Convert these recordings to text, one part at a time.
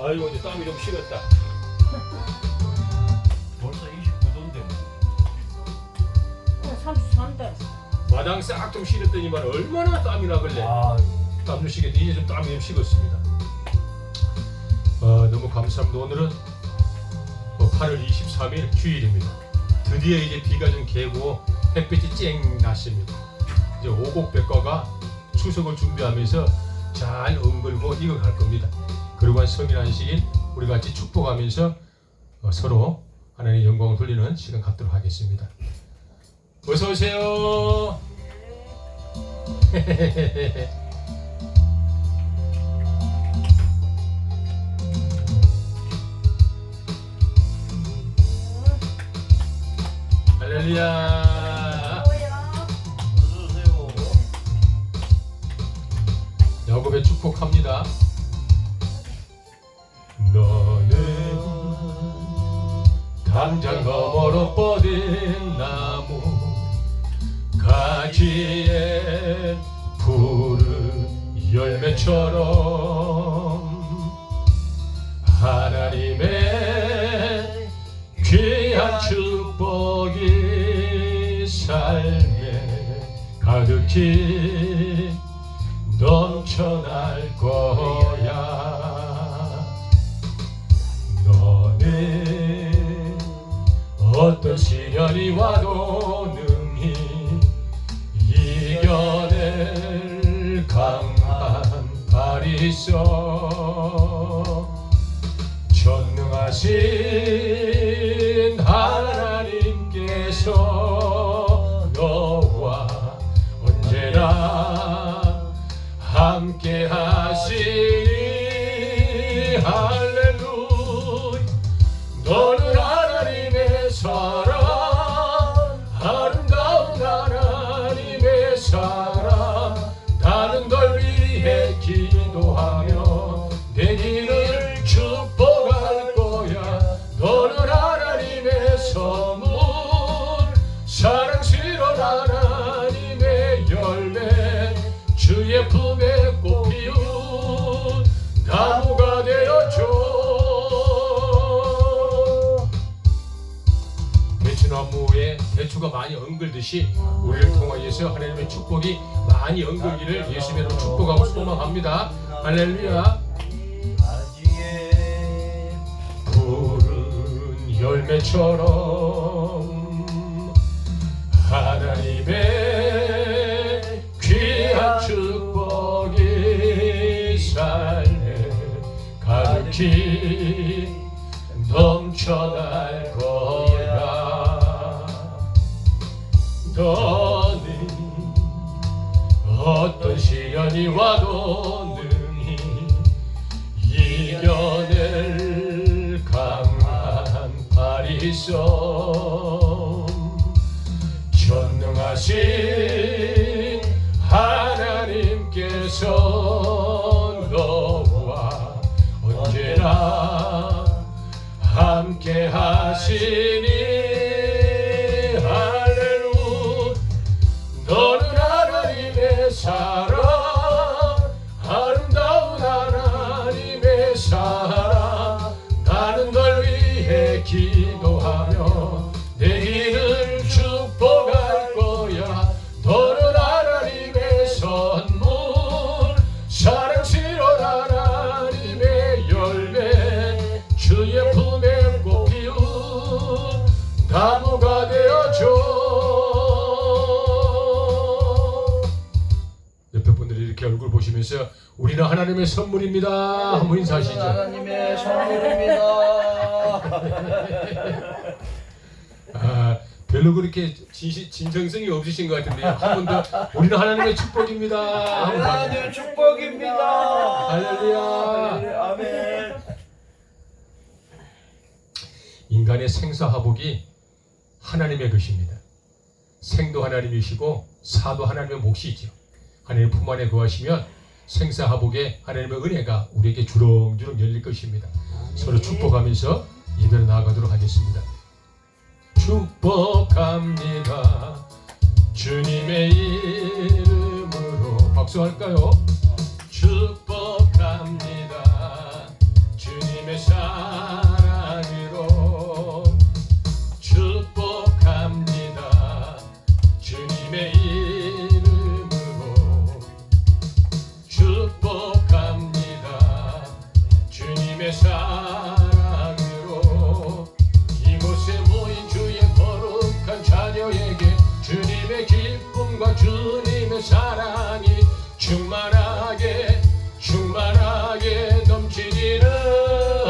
아이고 이제 땀이 좀 식었다. 벌써 29도인데. 33대. 마당 싹 좀 실었더니만 얼마나 땀이 나길래. 아, 땀 좀 식었는데 이제 좀 땀이 좀 식었습니다. 너무 감사합니다. 오늘은 8월 23일 주일입니다. 드디어 이제 비가 좀 개고 햇빛이 쨍 났습니다. 이제 오곡백과가 추석을 준비하면서 잘 엉글고 익어갈 겁니다. 그리고 성인안식일 우리 같이 축복하면서 서로 하나님의 영광을 돌리는 시간 갖도록 하겠습니다. 어서 오세요. 할렐루야. 어서오세요. 야곱의 축복합니다. 너는 담장 너머로 뻗은 나무 가지에 푸른 열매처럼 하나님의 귀한 축복이 삶에 가득히 넘쳐날 거야. 너는 어떤 시련이 와도 능히 이겨낼 강한 발이 있어. 전능하신 하나님께서 너와 언제나 함께 하시니 할렐루야. 너는 하나님의 사랑, 아름다운 하나님의 사랑. 나는 널 위해 기도하며 내 길을 축복할 거야. 너는 하나님의 선물, 사랑스러운 하나님의 열매, 주의 품에 꽃 피운 나무가 되어줘. 대추나무에 대추가 많이 엉글듯이 우리를 통하여서 하나님의 축복이 많이 엉글기를 예수님의 이름으로 축복하고 소망합니다. 할렐루야. 가지에 푸른 열매처럼 하나님의 귀한 축복이 삶에 가득히 넘쳐날 거야. 너는 어떤 시련이 와도 능히 이겨낼 강한 발이 있어. 전능하신 하나님께서 너와 언제나 함께 하시니 할렐루야. 너는 하나님의 사랑, 아름다운 하나님의 사랑. 나는 널 위해 기도하며 내 길을 축복할 거야. 너는 하나님의 선물, 사랑스러운 하나님의 열매, 주의 품에 꽃 피운 나무가 되어줘. 옆에 분들이 이렇게 얼굴 보시면서 우리는 하나님의 선물입니다 한번 인사하시죠. 하나님의 선물입니다. 별로 그렇게 진정성이 없으신 것 같은데 한 번 더 우리는 하나님의 축복입니다. 하나님의 축복입니다. 할렐루야. 아멘. 인간의 생사화복이 하나님의 것입니다. 생도 하나님이시고 사도 하나님의 몫이죠. 하나님 품 안에 거하시면 생사화복의 하나님의 은혜가 우리에게 주렁주렁 열릴 것입니다. 서로 축복하면서 예배로 나아가도록 하겠습니다. 축복합니다. 주님의 이름으로 박수할까요? 축복합니다. 주님 축복합니다. 주님의 사랑으로 이곳에 모인 주의 거룩한 자녀에게 주님의 기쁨과 주님의 사랑이 충만하게 충만하게 넘치기를.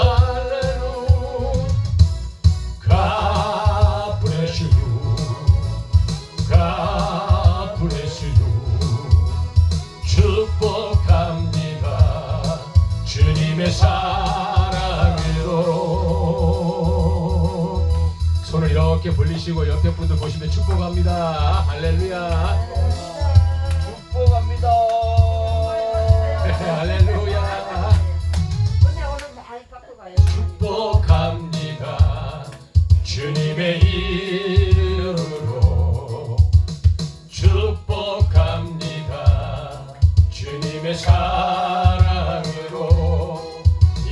할렐루야. God bless you. God bless you. 축복합니다. 주님의 사랑으로. 손을 이렇게 벌리시고 옆에 분들 보시면 축복합니다. 할렐루야. 축복합니다. 할렐루야. 축복합니다. 주님의 이름으로 축복합니다. 주님의 사랑으로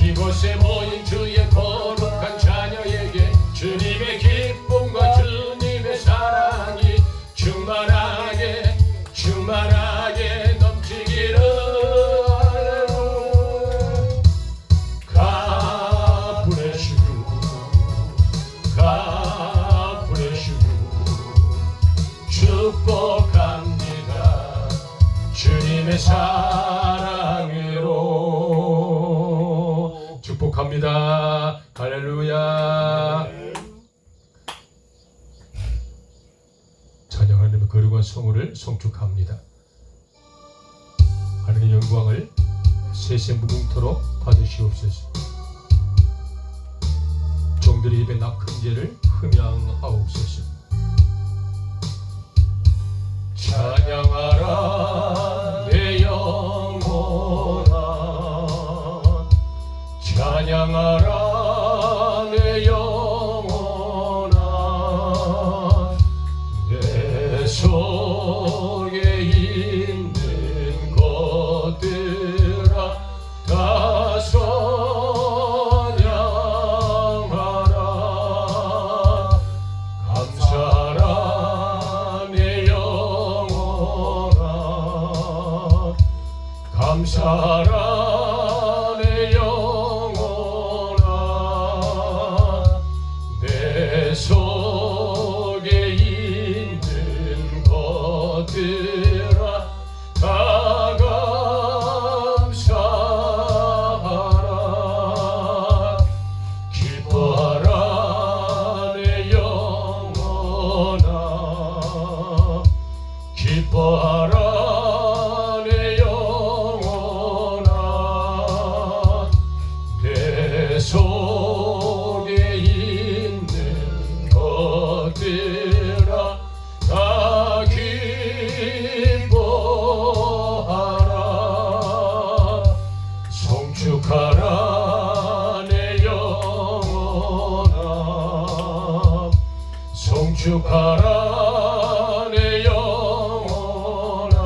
이곳에 모인 주의 거룩한 자녀에게 주님의 기쁨과 주님의 사랑이 충만하게 충만하게 넘치기를. God bless you. God bless you. 축복합니다. 주님의 사랑으로. 축복합니다. 할렐루야. 찬양 하나님의 거룩한 성호를 송축합니다. 하나님의 영광을 세세 무궁토록 받으시옵소서. 종들의 입에 낙한 죄를 흠양하옵소서. 찬양하라 내 영혼아, 찬양하라 내 영혼아. 내 속에 있는 것들아 다 찬양하라. 감사하라 내 영혼아, 감사하라 내 영혼아. 내 속에 있는 것들아 다 감사하라. 기뻐하라 내 영혼아, 기뻐하라 내 영혼아. 내 속에 있는 것들아 다 기뻐하라. 송축하라 내 영혼아, 송축하라 내 영혼아.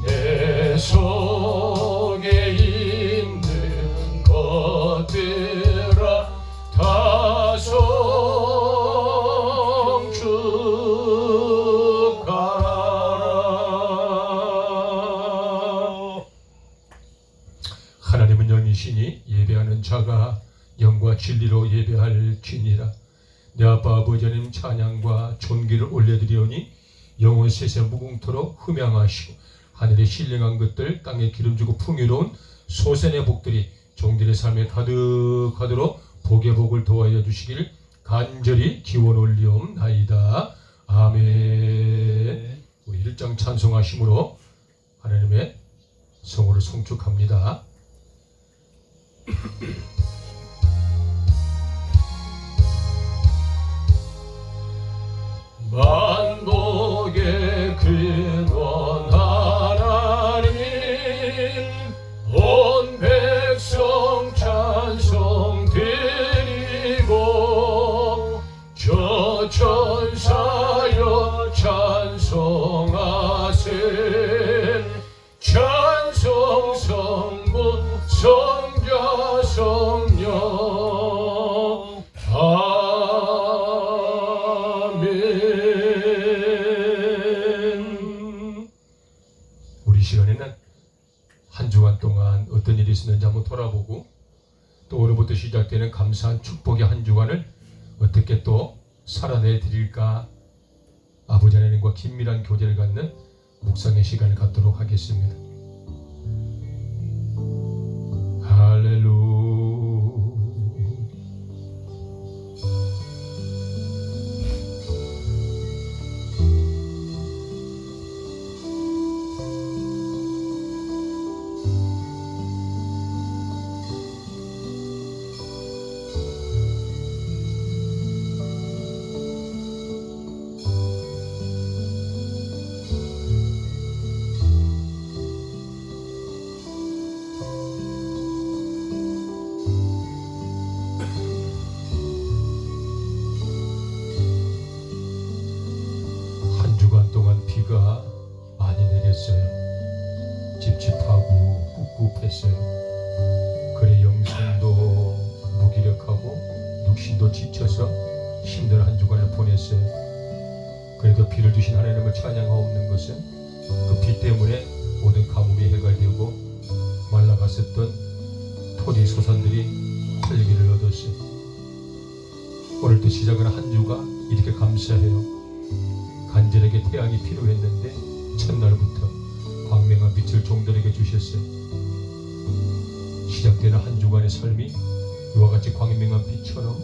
내 속에 있는 것들아 다 송축하라. 하나님은 영이시니 예배하는 자가 영과 진리로 예배할지니라. 내 아빠 아버지 하나님 찬양과 존귀를 올려드리오니 영원 세세 무궁토록 흠양하시고 하늘에 신령한 것들 땅에 기름지고 풍요로운 소생의 복들이 종들의 삶에 가득하도록 복의 복을 도와여 주시길 간절히 기원 올리옵나이다. 아멘. 우리 1장 찬송하심으로 하나님의 성호를 송축합니다. 만복의 근원 하나님, 온 백성 찬송 드리고 저 천사여 찬송하세. 찬송 성부 성자 성령 아멘. 시간에는 한 주간 동안 어떤 일이 있었는지 한번 돌아보고 또 오늘부터 시작되는 감사한 축복의 한 주간을 어떻게 또 살아내 드릴까 아버지 하나님과 긴밀한 교제를 갖는 묵상의 시간을 갖도록 하겠습니다. 할렐루야. 한 주간 동안 비가 많이 내렸어요. 찝찝하고 꿉꿉했어요. 그래 영성도 무기력하고 육신도 지쳐서 힘든 한 주간을 보냈어요. 그래도 비를 주신 하나님을 찬양하옵는 것은 그 비 때문에 모든 가뭄이 해결되고 말라갔었던 토지 소산들이 활기를 얻었어요. 오늘도 시작은 한 주가 이렇게 감사해요. 간절하게 태양이 필요했는데 첫날부터 광명한 빛을 종들에게 주셨어요. 시작되는 한 주간의 삶이 이와 같이 광명한 빛처럼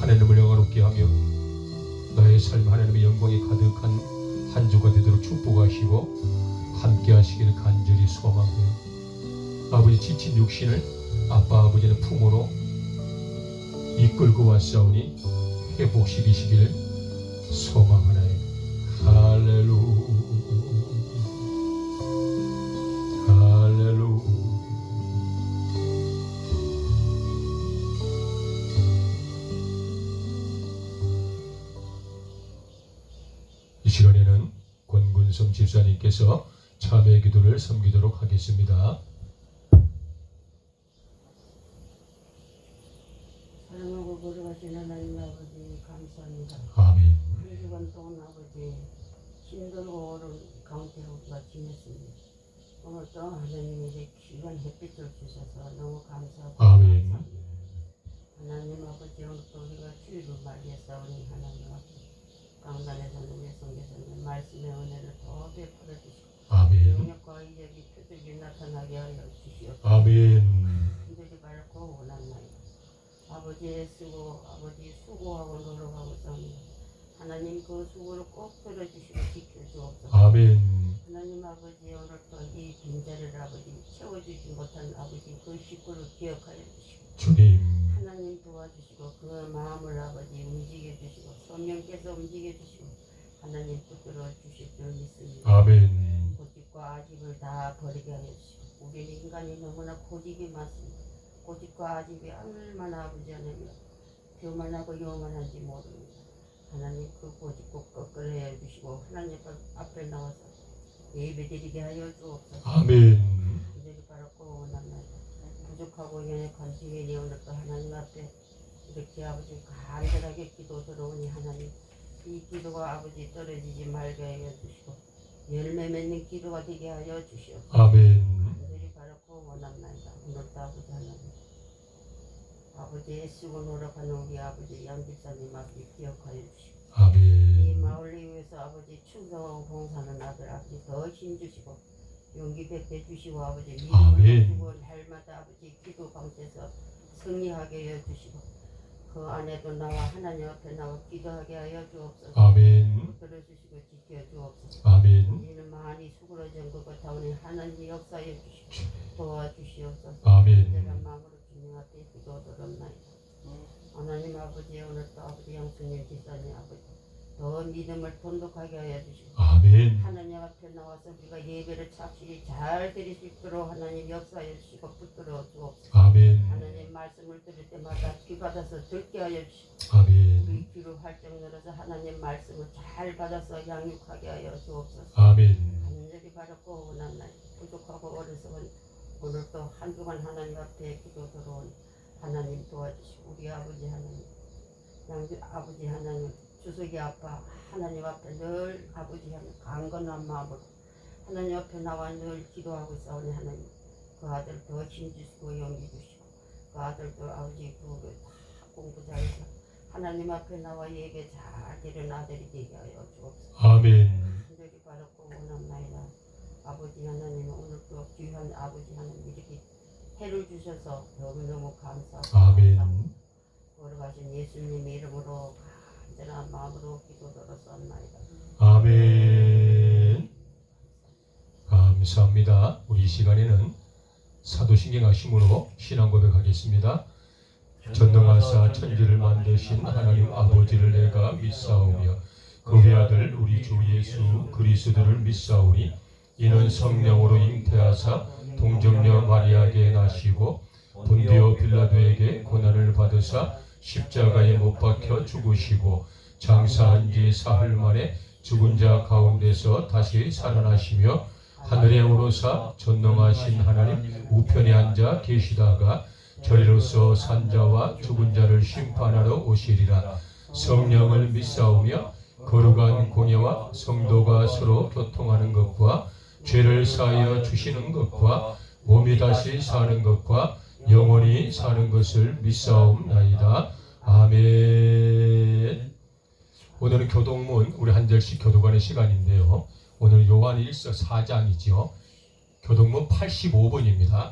하나님을 영화롭게 하며 나의 삶 하나님의 영광이 가득한 한 주가 되도록 축복하시고 함께 하시기를 간절히 소망해요. 아버지 지친 육신을 아빠 아버지는 품으로 이끌고 왔사오니 회복시키시기를 소망하나요. 할렐루야. 할렐루야. 이 시간에는 권군성 집사님께서 참회 기도를 섬기도록 하겠습니다. 사랑하고 걸어가신 하나님 아버지 감사합니다. 아멘. 한 주간 동안 아버지 힘들고 어려운 가운데 우리가 지냈습니다. 오늘도 하나님이 이제 귀한 햇빛을 주셔서 너무 감사하고 아멘. 감사합니다. 하나님 아버지 오늘도 우리가 주일을 맞이했사오니 하나님 아버지 강단에서는 예성께서는 말씀의 은혜를 더 베풀어 주시고 아멘. 영역과 이적이 표적이 나타나게 하여 주시옵소서. 아멘. 힘들이 밝고 원한나이다. 아버지 애쓰고 아버지 수고하고 노력하고 싸웁니다. 하나님 그 수고를 꼭 들어주시고 지켜주옵소서. 아멘. 하나님 아버지 오늘도 이 빈자리를 아버지 채워주지 못한 아버지 그 식구를 기억하여 주시고 주님. 하나님 도와주시고 그 마음을 아버지 움직여 주시고 성령께서 움직여 주시고 하나님 붙들어 주실 줄 믿습니다. 아멘. 고집과 아집을 다 버리게 하여 주시고 우리는 인간이 너무나 고집이 많습니다. 고집과 아집이 얼마나 아버지 하나님 교만하고 요만한지 모릅니다. 하나님 그 고집고 꺾으려 주시고 하나님 앞에 나와서 예배드리게 하여 주옵소서. 아멘. 이들이 바랐고 원합니다. 부족하고 연약한 지혜니 오늘도 하나님 앞에 이렇게 아버지 간절하게 기도 들어오니 하나님 이 기도가 아버지 떨어지지 말게 하여 주시고 열매 맺는 기도가 되게 하여 주시옵소서. 아멘. 이들이 바랐고 원합니다. 오늘도 아버지 하나님 아버지 애쓰고 노력하는 우리 아버지 양집사님 아버지 기억하여 주시고 이 아멘. 마을을 위해서 아버지 충성하고 봉사하는 아들 아버지 더 힘주시고 용기 뵙게 주시고 아버지 아멘. 믿음을 주고 날마다 아버지 기도 가운데서 승리하게 하여 주시고 그 안에도 나와 하나님 앞에 나와 기도하게 하여 주옵소서. 아멘. 들어주시고 지켜 주옵소서. 아멘. 이는 많이 수그러진 것 같아오니 하나님 역사해 주시고 도와주시옵소서. 아멘. 내가 마음으로 주님 앞에 기도 드렸나이다. 하나님 아버지 오늘도 아버지 양수님 집사님 아버지 더 믿음을 돈독하게 하여 주시고 아멘. 하나님 앞에 나와서 우리가 예배를 착실히 잘 드릴 수 있도록 하나님 역사해 주시고 붙들어 주옵소서. 아멘. 하나님 말씀을 들을 때마다 귀 받아서 듣게 하여 주시고 아멘. 우리 귀를 활짝 열어서 하나님 말씀을 잘 받아서 양육하게 하여 주옵소서. 아멘. 간절히 바랐고 원한나이 부족하고 어려서는 오늘도 한 주간 하나님 앞에 기도 들어온 하나님 도와주시고 우리 아버지 하나님 양주 아버지 하나님 주석이 아빠 하나님 앞에 늘 아버지 하나님 강건한 마음으로 하나님 옆에 나와 늘 기도하고 있사오니 하나님 그 아들 더 힘주시고 용기 주시고 그 아들도 아버지 부를 다 공부 잘해서 하나님 앞에 나와 예배 잘 드리는 아들이 되게 하여 주옵소서. 아멘. 간절히 바라고 원합나이다. 아버지 하나님 오늘도 귀한 아버지 하나님 이렇게 해를 주셔서 너무너무 감사하고 아멘. 걸어가신 예수님의 이름으로 간절한 마음으로 기도드렸사옵나이다. 아멘. 감사합니다. 우리 이 시간에는 사도신경하심으로 신앙 고백하겠습니다. 전능하사 천지를 만드신 하나님 아버지를 내가 믿사오며 그 외아들 우리 주 예수 그리스도를 믿사오니 이는 성령으로 잉태하사 동정녀 마리아에게 나시고 본디오 빌라도에게 고난을 받으사 십자가에 못 박혀 죽으시고 장사한 지 사흘 만에 죽은 자 가운데서 다시 살아나시며 하늘에 오르사 전능하신 하나님 우편에 앉아 계시다가 저리로서 산자와 죽은 자를 심판하러 오시리라. 성령을 믿사오며 거룩한 공예와 성도가 서로 교통하는 것과 죄를 사하여 주시는 것과 몸이 다시 사는 것과 영원히 사는 것을 믿사옵나이다. 아멘. 오늘은 교동문 우리 한 절씩 교도하는 시간인데요. 오늘 요한일서 4장이죠. 교동문 85번입니다.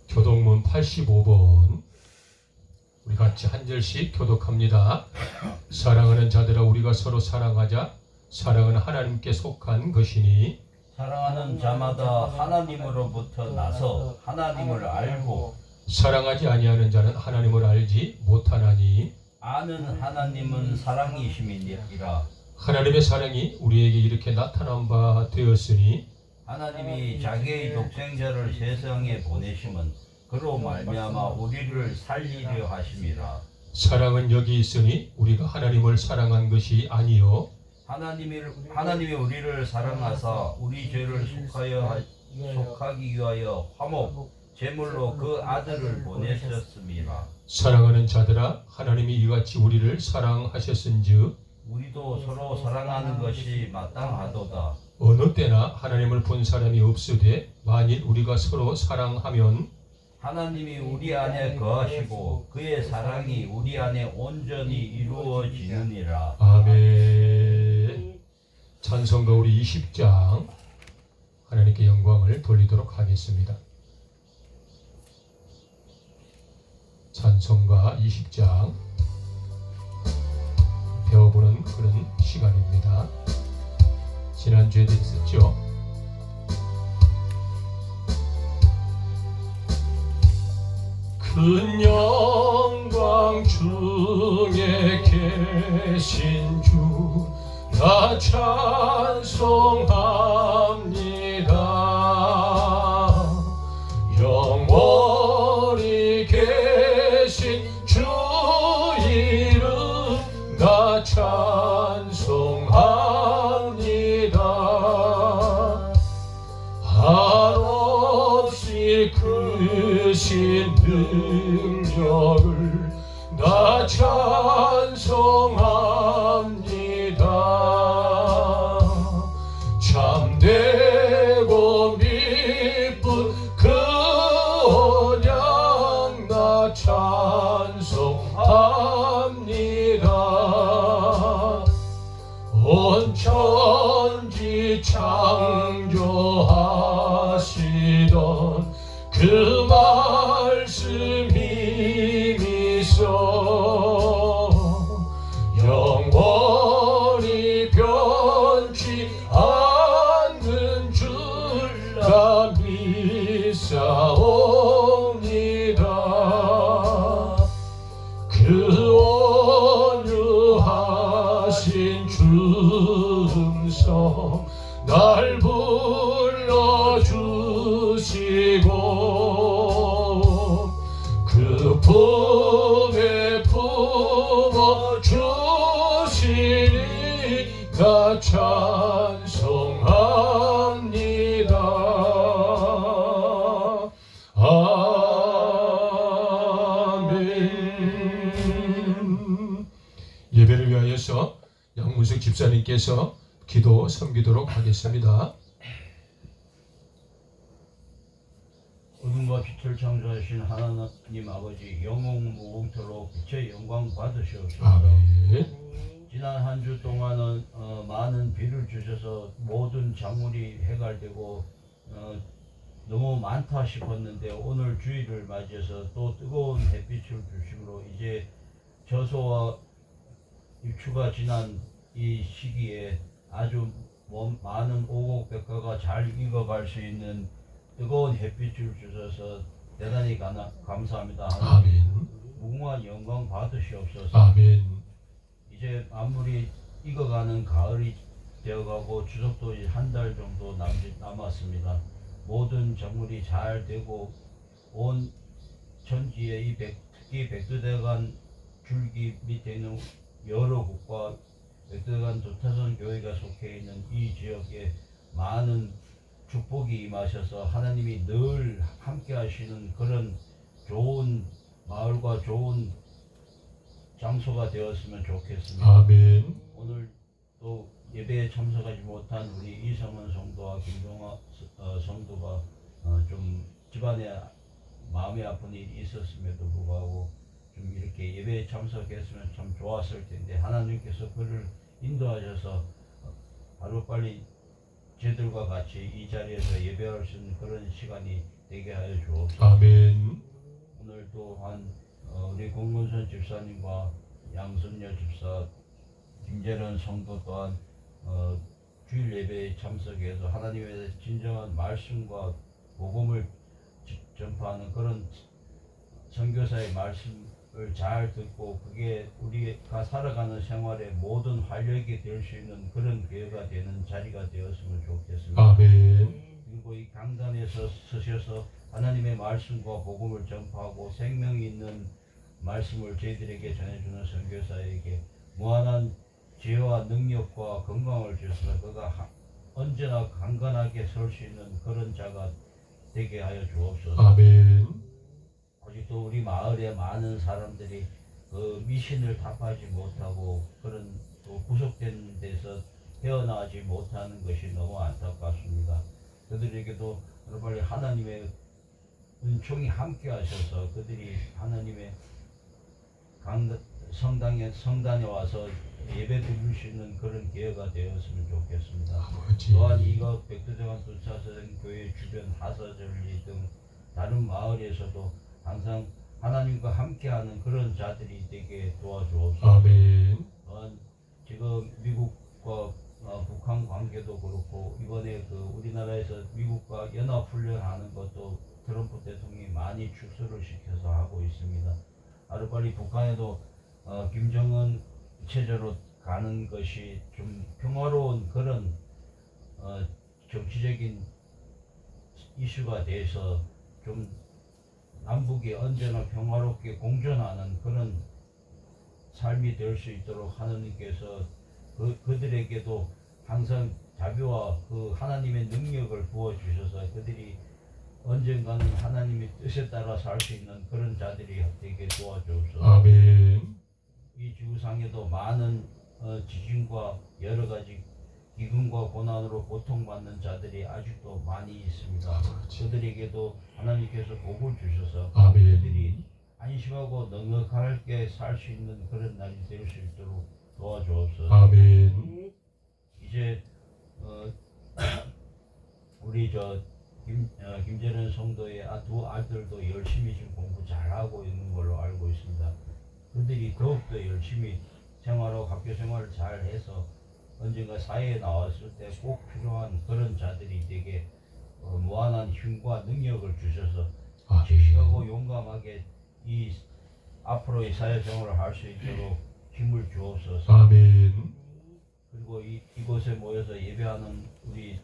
교동문 85번 우리 같이 한 절씩 교독합니다. 사랑하는 자들아 우리가 서로 사랑하자. 사랑은 하나님께 속한 것이니 사랑하는 자마다 하나님으로부터 나서 하나님을 알고 사랑하지 아니하는 자는 하나님을 알지 못하나니 아는 하나님은 사랑이심이니라. 하나님의 사랑이 우리에게 이렇게 나타난 바 되었으니 하나님이 자기의 독생자를 세상에 보내심은 그로 말미암아 우리를 살리려 하심이라. 사랑은 여기 있으니 우리가 하나님을 사랑한 것이 아니요 하나님이 우리를 사랑하사 우리 죄를 속하기 위하여 화목 제물로 그 아들을 보내셨음이라. 사랑하는 자들아 하나님이 이같이 우리를 사랑하셨은즉 우리도 서로 사랑하는 것이 마땅하도다. 어느 때나 하나님을 본 사람이 없으되 만일 우리가 서로 사랑하면 하나님이 우리 안에 거하시고 그의 사랑이 우리 안에 온전히 이루어지느니라. 아멘. 찬송가 우리 20장 하나님께 영광을 돌리도록 하겠습니다. 찬송가 20장 배워보는 그런 시간입니다. 지난주에도 있었죠. 큰 영광 중에 계신 주 나 찬송합니다. 영원히 계신 주 이름 나 찬송합니다. 한없이 크신 능력을 나 찬송합니다. 참되고 미쁜 그 언약 나 찬송합니다. 온 천지 창조하시던 그 말씀 힘이서 영원히 변치 않는 줄 나 믿사옵니다. 그 온유하신 주음성 날 불러주시고 그 품에 품어주시니 나 찬송합니다. 아멘. 예배를 위하여서 양문숙 집사님께서 기도 섬기도록 하겠습니다. 어둠과 빛을 창조하신 하나님 아버지, 영웅 무궁토록 빛의 영광 받으시옵소서. 아멘. 지난 한 주 동안은 많은 비를 주셔서 모든 작물이 해갈되고 너무 많다 싶었는데, 오늘 주일을 맞이해서 또 뜨거운 햇빛을 주심으로 이제 저소와 입추가 지난 이 시기에 아주 많은 오곡백과가 잘 익어갈 수 있는 뜨거운 햇빛을 주셔서 대단히 감사합니다. 아멘. 무궁한 영광 받으시옵소서. 아멘. 이제 아무리 익어가는 가을이 되어가고 추석도 한 달 정도 남았습니다. 모든 작물이 잘 되고 온 천지에 특히 백두대간 줄기 밑에 있는 여러 국과 백두대간 도타선 교회가 속해 있는 이 지역에 많은 축복이 임하셔서 하나님이 늘 함께 하시는 그런 좋은 마을과 좋은 장소가 되었으면 좋겠습니다. 아멘. 오늘 또 예배에 참석하지 못한 우리 이성원 성도와 김종화 성도가 좀 집안에 마음이 아픈 일이 있었음에도 불구하고 좀 이렇게 예배에 참석했으면 참 좋았을 텐데, 하나님께서 그를 인도하셔서 하루빨리 저들과 같이 이 자리에서 예배할 수 있는 그런 시간이 되게 하여 주옵소서. 아멘. 오늘 또한 우리 공문선 집사님과 양선녀 집사, 김재련 성도 또한 주일 예배에 참석해서 하나님의 진정한 말씀과 복음을 전파하는 그런 선교사의 말씀을 잘 듣고 그게 우리가 살아가는 생활의 모든 활력이 될 수 있는 그런 기회가 되는 자리가 되었으면 좋겠습니다. 아멘. 그리고 이 강단에서 서셔서 하나님의 말씀과 복음을 전파하고 생명이 있는 말씀을 저희들에게 전해주는 선교사에게 무한한 지혜와 능력과 건강을 주셔서 그가 언제나 강건하게 설 수 있는 그런 자가 되게 하여 주옵소서. 아멘. 아직도 우리 마을에 많은 사람들이 그 미신을 답하지 못하고 그런 또 구속된 데서 헤어나지 못하는 것이 너무 안타깝습니다. 그들에게도 빨리 하나님의 은총이 함께 하셔서 그들이 하나님의 성당에 와서 예배 드릴 수 있는 그런 기회가 되었으면 좋겠습니다. 아버지. 또한 이것 백두대간 도차선 교회 주변 하사절리 등 다른 마을에서도 항상 하나님과 함께하는 그런 자들이 되게 도와주옵소서. 아멘. 또한 지금 미국과 북한 관계도 그렇고 이번에 그 우리나라에서 미국과 연합훈련하는 것도 트럼프 대통령이 많이 축소를 시켜서 하고 있습니다. 하루빨리 북한에도 김정은 체제로 가는 것이 좀 평화로운 그런 정치적인 이슈가 돼서 좀 남북이 언제나 평화롭게 공존하는 그런 삶이 될 수 있도록 하나님께서 그들에게도 항상 자비와 그 하나님의 능력을 부어주셔서 그들이 언젠가는 하나님의 뜻에 따라 살 수 있는 그런 자들이 되게 도와주옵소서. 아멘. 이 지구상에도 많은 지진과 여러 가지 기근과 고난으로 고통받는 자들이 아직도 많이 있습니다. 그들에게도 하나님께서 복을 주셔서 아멘. 그들이 안심하고 넉넉하게 살 수 있는 그런 날이 될 수 있도록 도와주옵소서. 아멘. 이제 우리 김재련 성도의 두 아들도 열심히 지금 공부 잘하고 있는 걸로 알고 있습니다. 그들이 더욱더 열심히 생활하고 학교 생활을 잘해서 언젠가 사회에 나왔을 때 꼭 필요한 그런 자들이 되게 무한한 힘과 능력을 주셔서 씩씩하고 용감하게 이 앞으로의 사회생활을 할 수 있도록 힘을 주옵소서. 아멘. 그리고 이곳에 모여서 예배하는 우리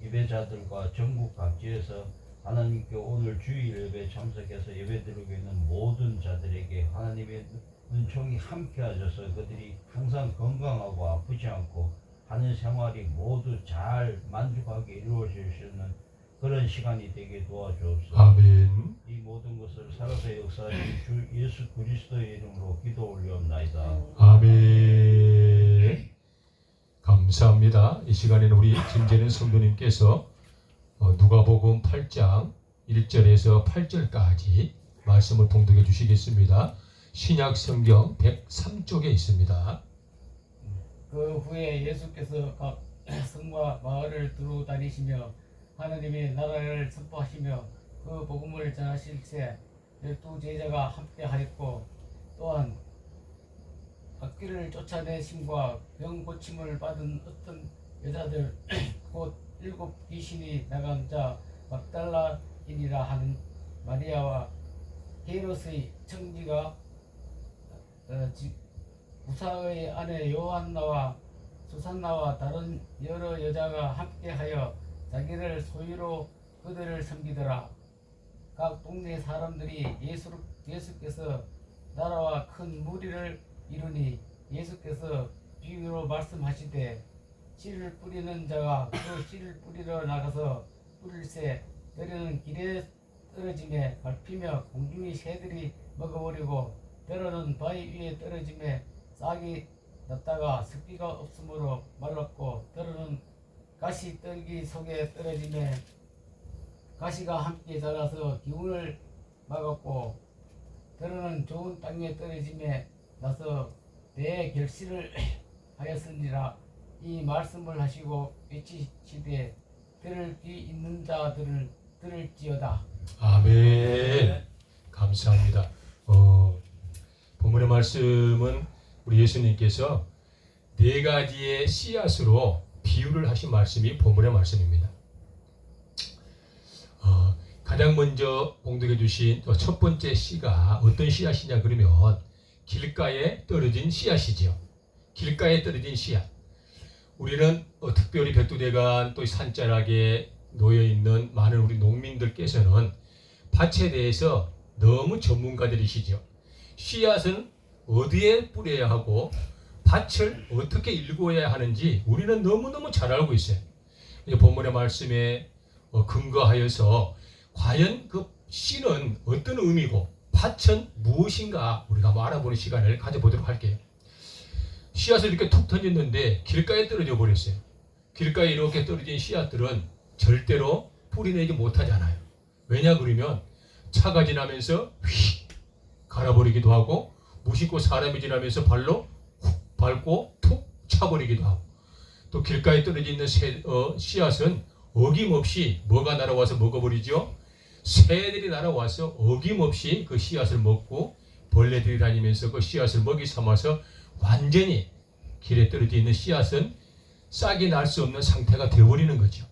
예배자들과 전국 각지에서 하나님께 오늘 주일 예배에 참석해서 예배드리고 있는 모든 자들에게 하나님의 은총이 함께 하셔서 그들이 항상 건강하고 아프지 않고 하는 생활이 모두 잘 만족하게 이루어질 수 있는 그런 시간이 되게 도와주옵소서. 아멘. 이 모든 것을 살아서 역사하신 주 예수 그리스도의 이름으로 기도 올리옵나이다. 아멘. 감사합니다. 이 시간에는 우리 김재련 성도님께서 누가복음 8장 1절에서 8절까지 말씀을 봉독해 주시겠습니다. 신약 성경 103쪽에 있습니다. 그 후에 예수께서 각 성과 마을을 두루 다니시며 하나님의 나라를 선포하시며 그 복음을 전하실 때 12제자가 함께하였고 또한 악귀를 쫓아내심과 병 고침을 받은 어떤 여자들 곧 7 귀신이 나간 자 막달라인이라 하는 마리아와 헤롯의 청지가 부사의 아내 요한나와 수산나와 다른 여러 여자가 함께하여 자기를 소유로 그들을 섬기더라. 각 동네 사람들이 예수께서 나라와 큰 무리를 이루니 예수께서 비유로 말씀하시되 씨를 뿌리는 자가 그 씨를 뿌리러 나가서 뿌릴새 때로는 길에 떨어짐에 밟히며 공중의 새들이 먹어버리고 때로는 바위 위에 떨어짐에 싹이 났다가 습기가 없으므로 말랐고 때로는 가시떨기 속에 떨어짐에 가시가 함께 자라서 기운을 막았고 때로는 좋은 땅에 떨어짐에 나서 대결실을 하였으니라. 이 말씀을 하시고 외치시되 들을 귀 있는 자들을 들을지어다. 아멘. 감사합니다. 본문의 말씀은 우리 예수님께서 4가지의 씨앗으로 비유를 하신 말씀이 본문의 말씀입니다. 가장 먼저 봉독해 주신 첫 번째 씨가 어떤 씨앗이냐 그러면 길가에 떨어진 씨앗이지요. 길가에 떨어진 씨앗. 우리는 특별히 백두대간 또 산자락에 놓여있는 많은 우리 농민들께서는 밭에 대해서 너무 전문가들이시죠. 씨앗은 어디에 뿌려야 하고 밭을 어떻게 일궈야 하는지 우리는 너무너무 잘 알고 있어요. 본문의 말씀에 근거하여서 과연 그 씨는 어떤 의미고 밭은 무엇인가 우리가 한번 알아보는 시간을 가져보도록 할게요. 씨앗을 이렇게 툭 던졌는데 길가에 떨어져 버렸어요. 길가에 이렇게 떨어진 씨앗들은 절대로 뿌리내지 못하잖아요. 왜냐 그러면 차가 지나면서 휙 갈아버리기도 하고 무심코 사람이 지나면서 발로 훅 밟고 툭 차버리기도 하고 또 길가에 떨어져 있는 씨앗은 어김없이 뭐가 날아와서 먹어버리죠. 새들이 날아와서 어김없이 그 씨앗을 먹고 벌레들이 다니면서 그 씨앗을 먹이 삼아서 완전히 길에 떨어져 있는 씨앗은 싹이 날 수 없는 상태가 되어버리는 거죠.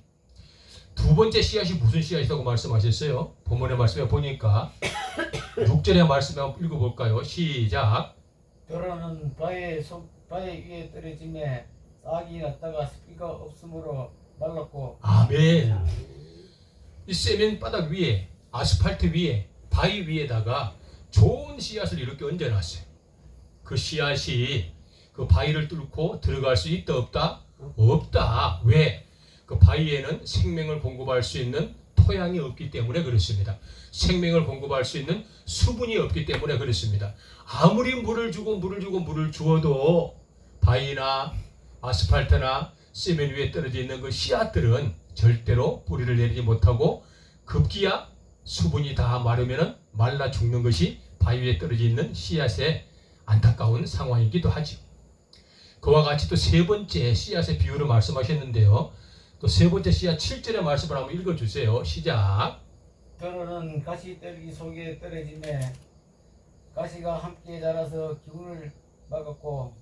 두 번째 씨앗이 무슨 씨앗이라고 말씀하셨어요? 본문의 말씀에 보니까 6절의 말씀을 한번 읽어볼까요? 시작. 때로는 바위 위에 떨어짐에 싹이 났다가 습기가 없으므로 말랐고 아멘. 이 세면 바닥 위에 아스팔트 위에 바위 위에다가 좋은 씨앗을 이렇게 얹어놨어요. 그 씨앗이 그 바위를 뚫고 들어갈 수 있다 없다? 없다. 왜? 그 바위에는 생명을 공급할 수 있는 토양이 없기 때문에 그렇습니다. 생명을 공급할 수 있는 수분이 없기 때문에 그렇습니다. 아무리 물을 주어도 바위나 아스팔트나 세면 위에 떨어져 있는 그 씨앗들은 절대로 뿌리를 내리지 못하고 급기야 수분이 다 마르면 말라 죽는 것이 바위 위에 떨어져 있는 씨앗의 안타까운 상황이기도 하죠. 그와 같이 또 세 번째 씨앗의 비유를 말씀하셨는데요. 또 세 번째 씨앗 7절의 말씀을 한번 읽어주세요. 시작. 때로는 가시떨기 속에 떨어짐에 가시가 함께 자라서 기운을 막았고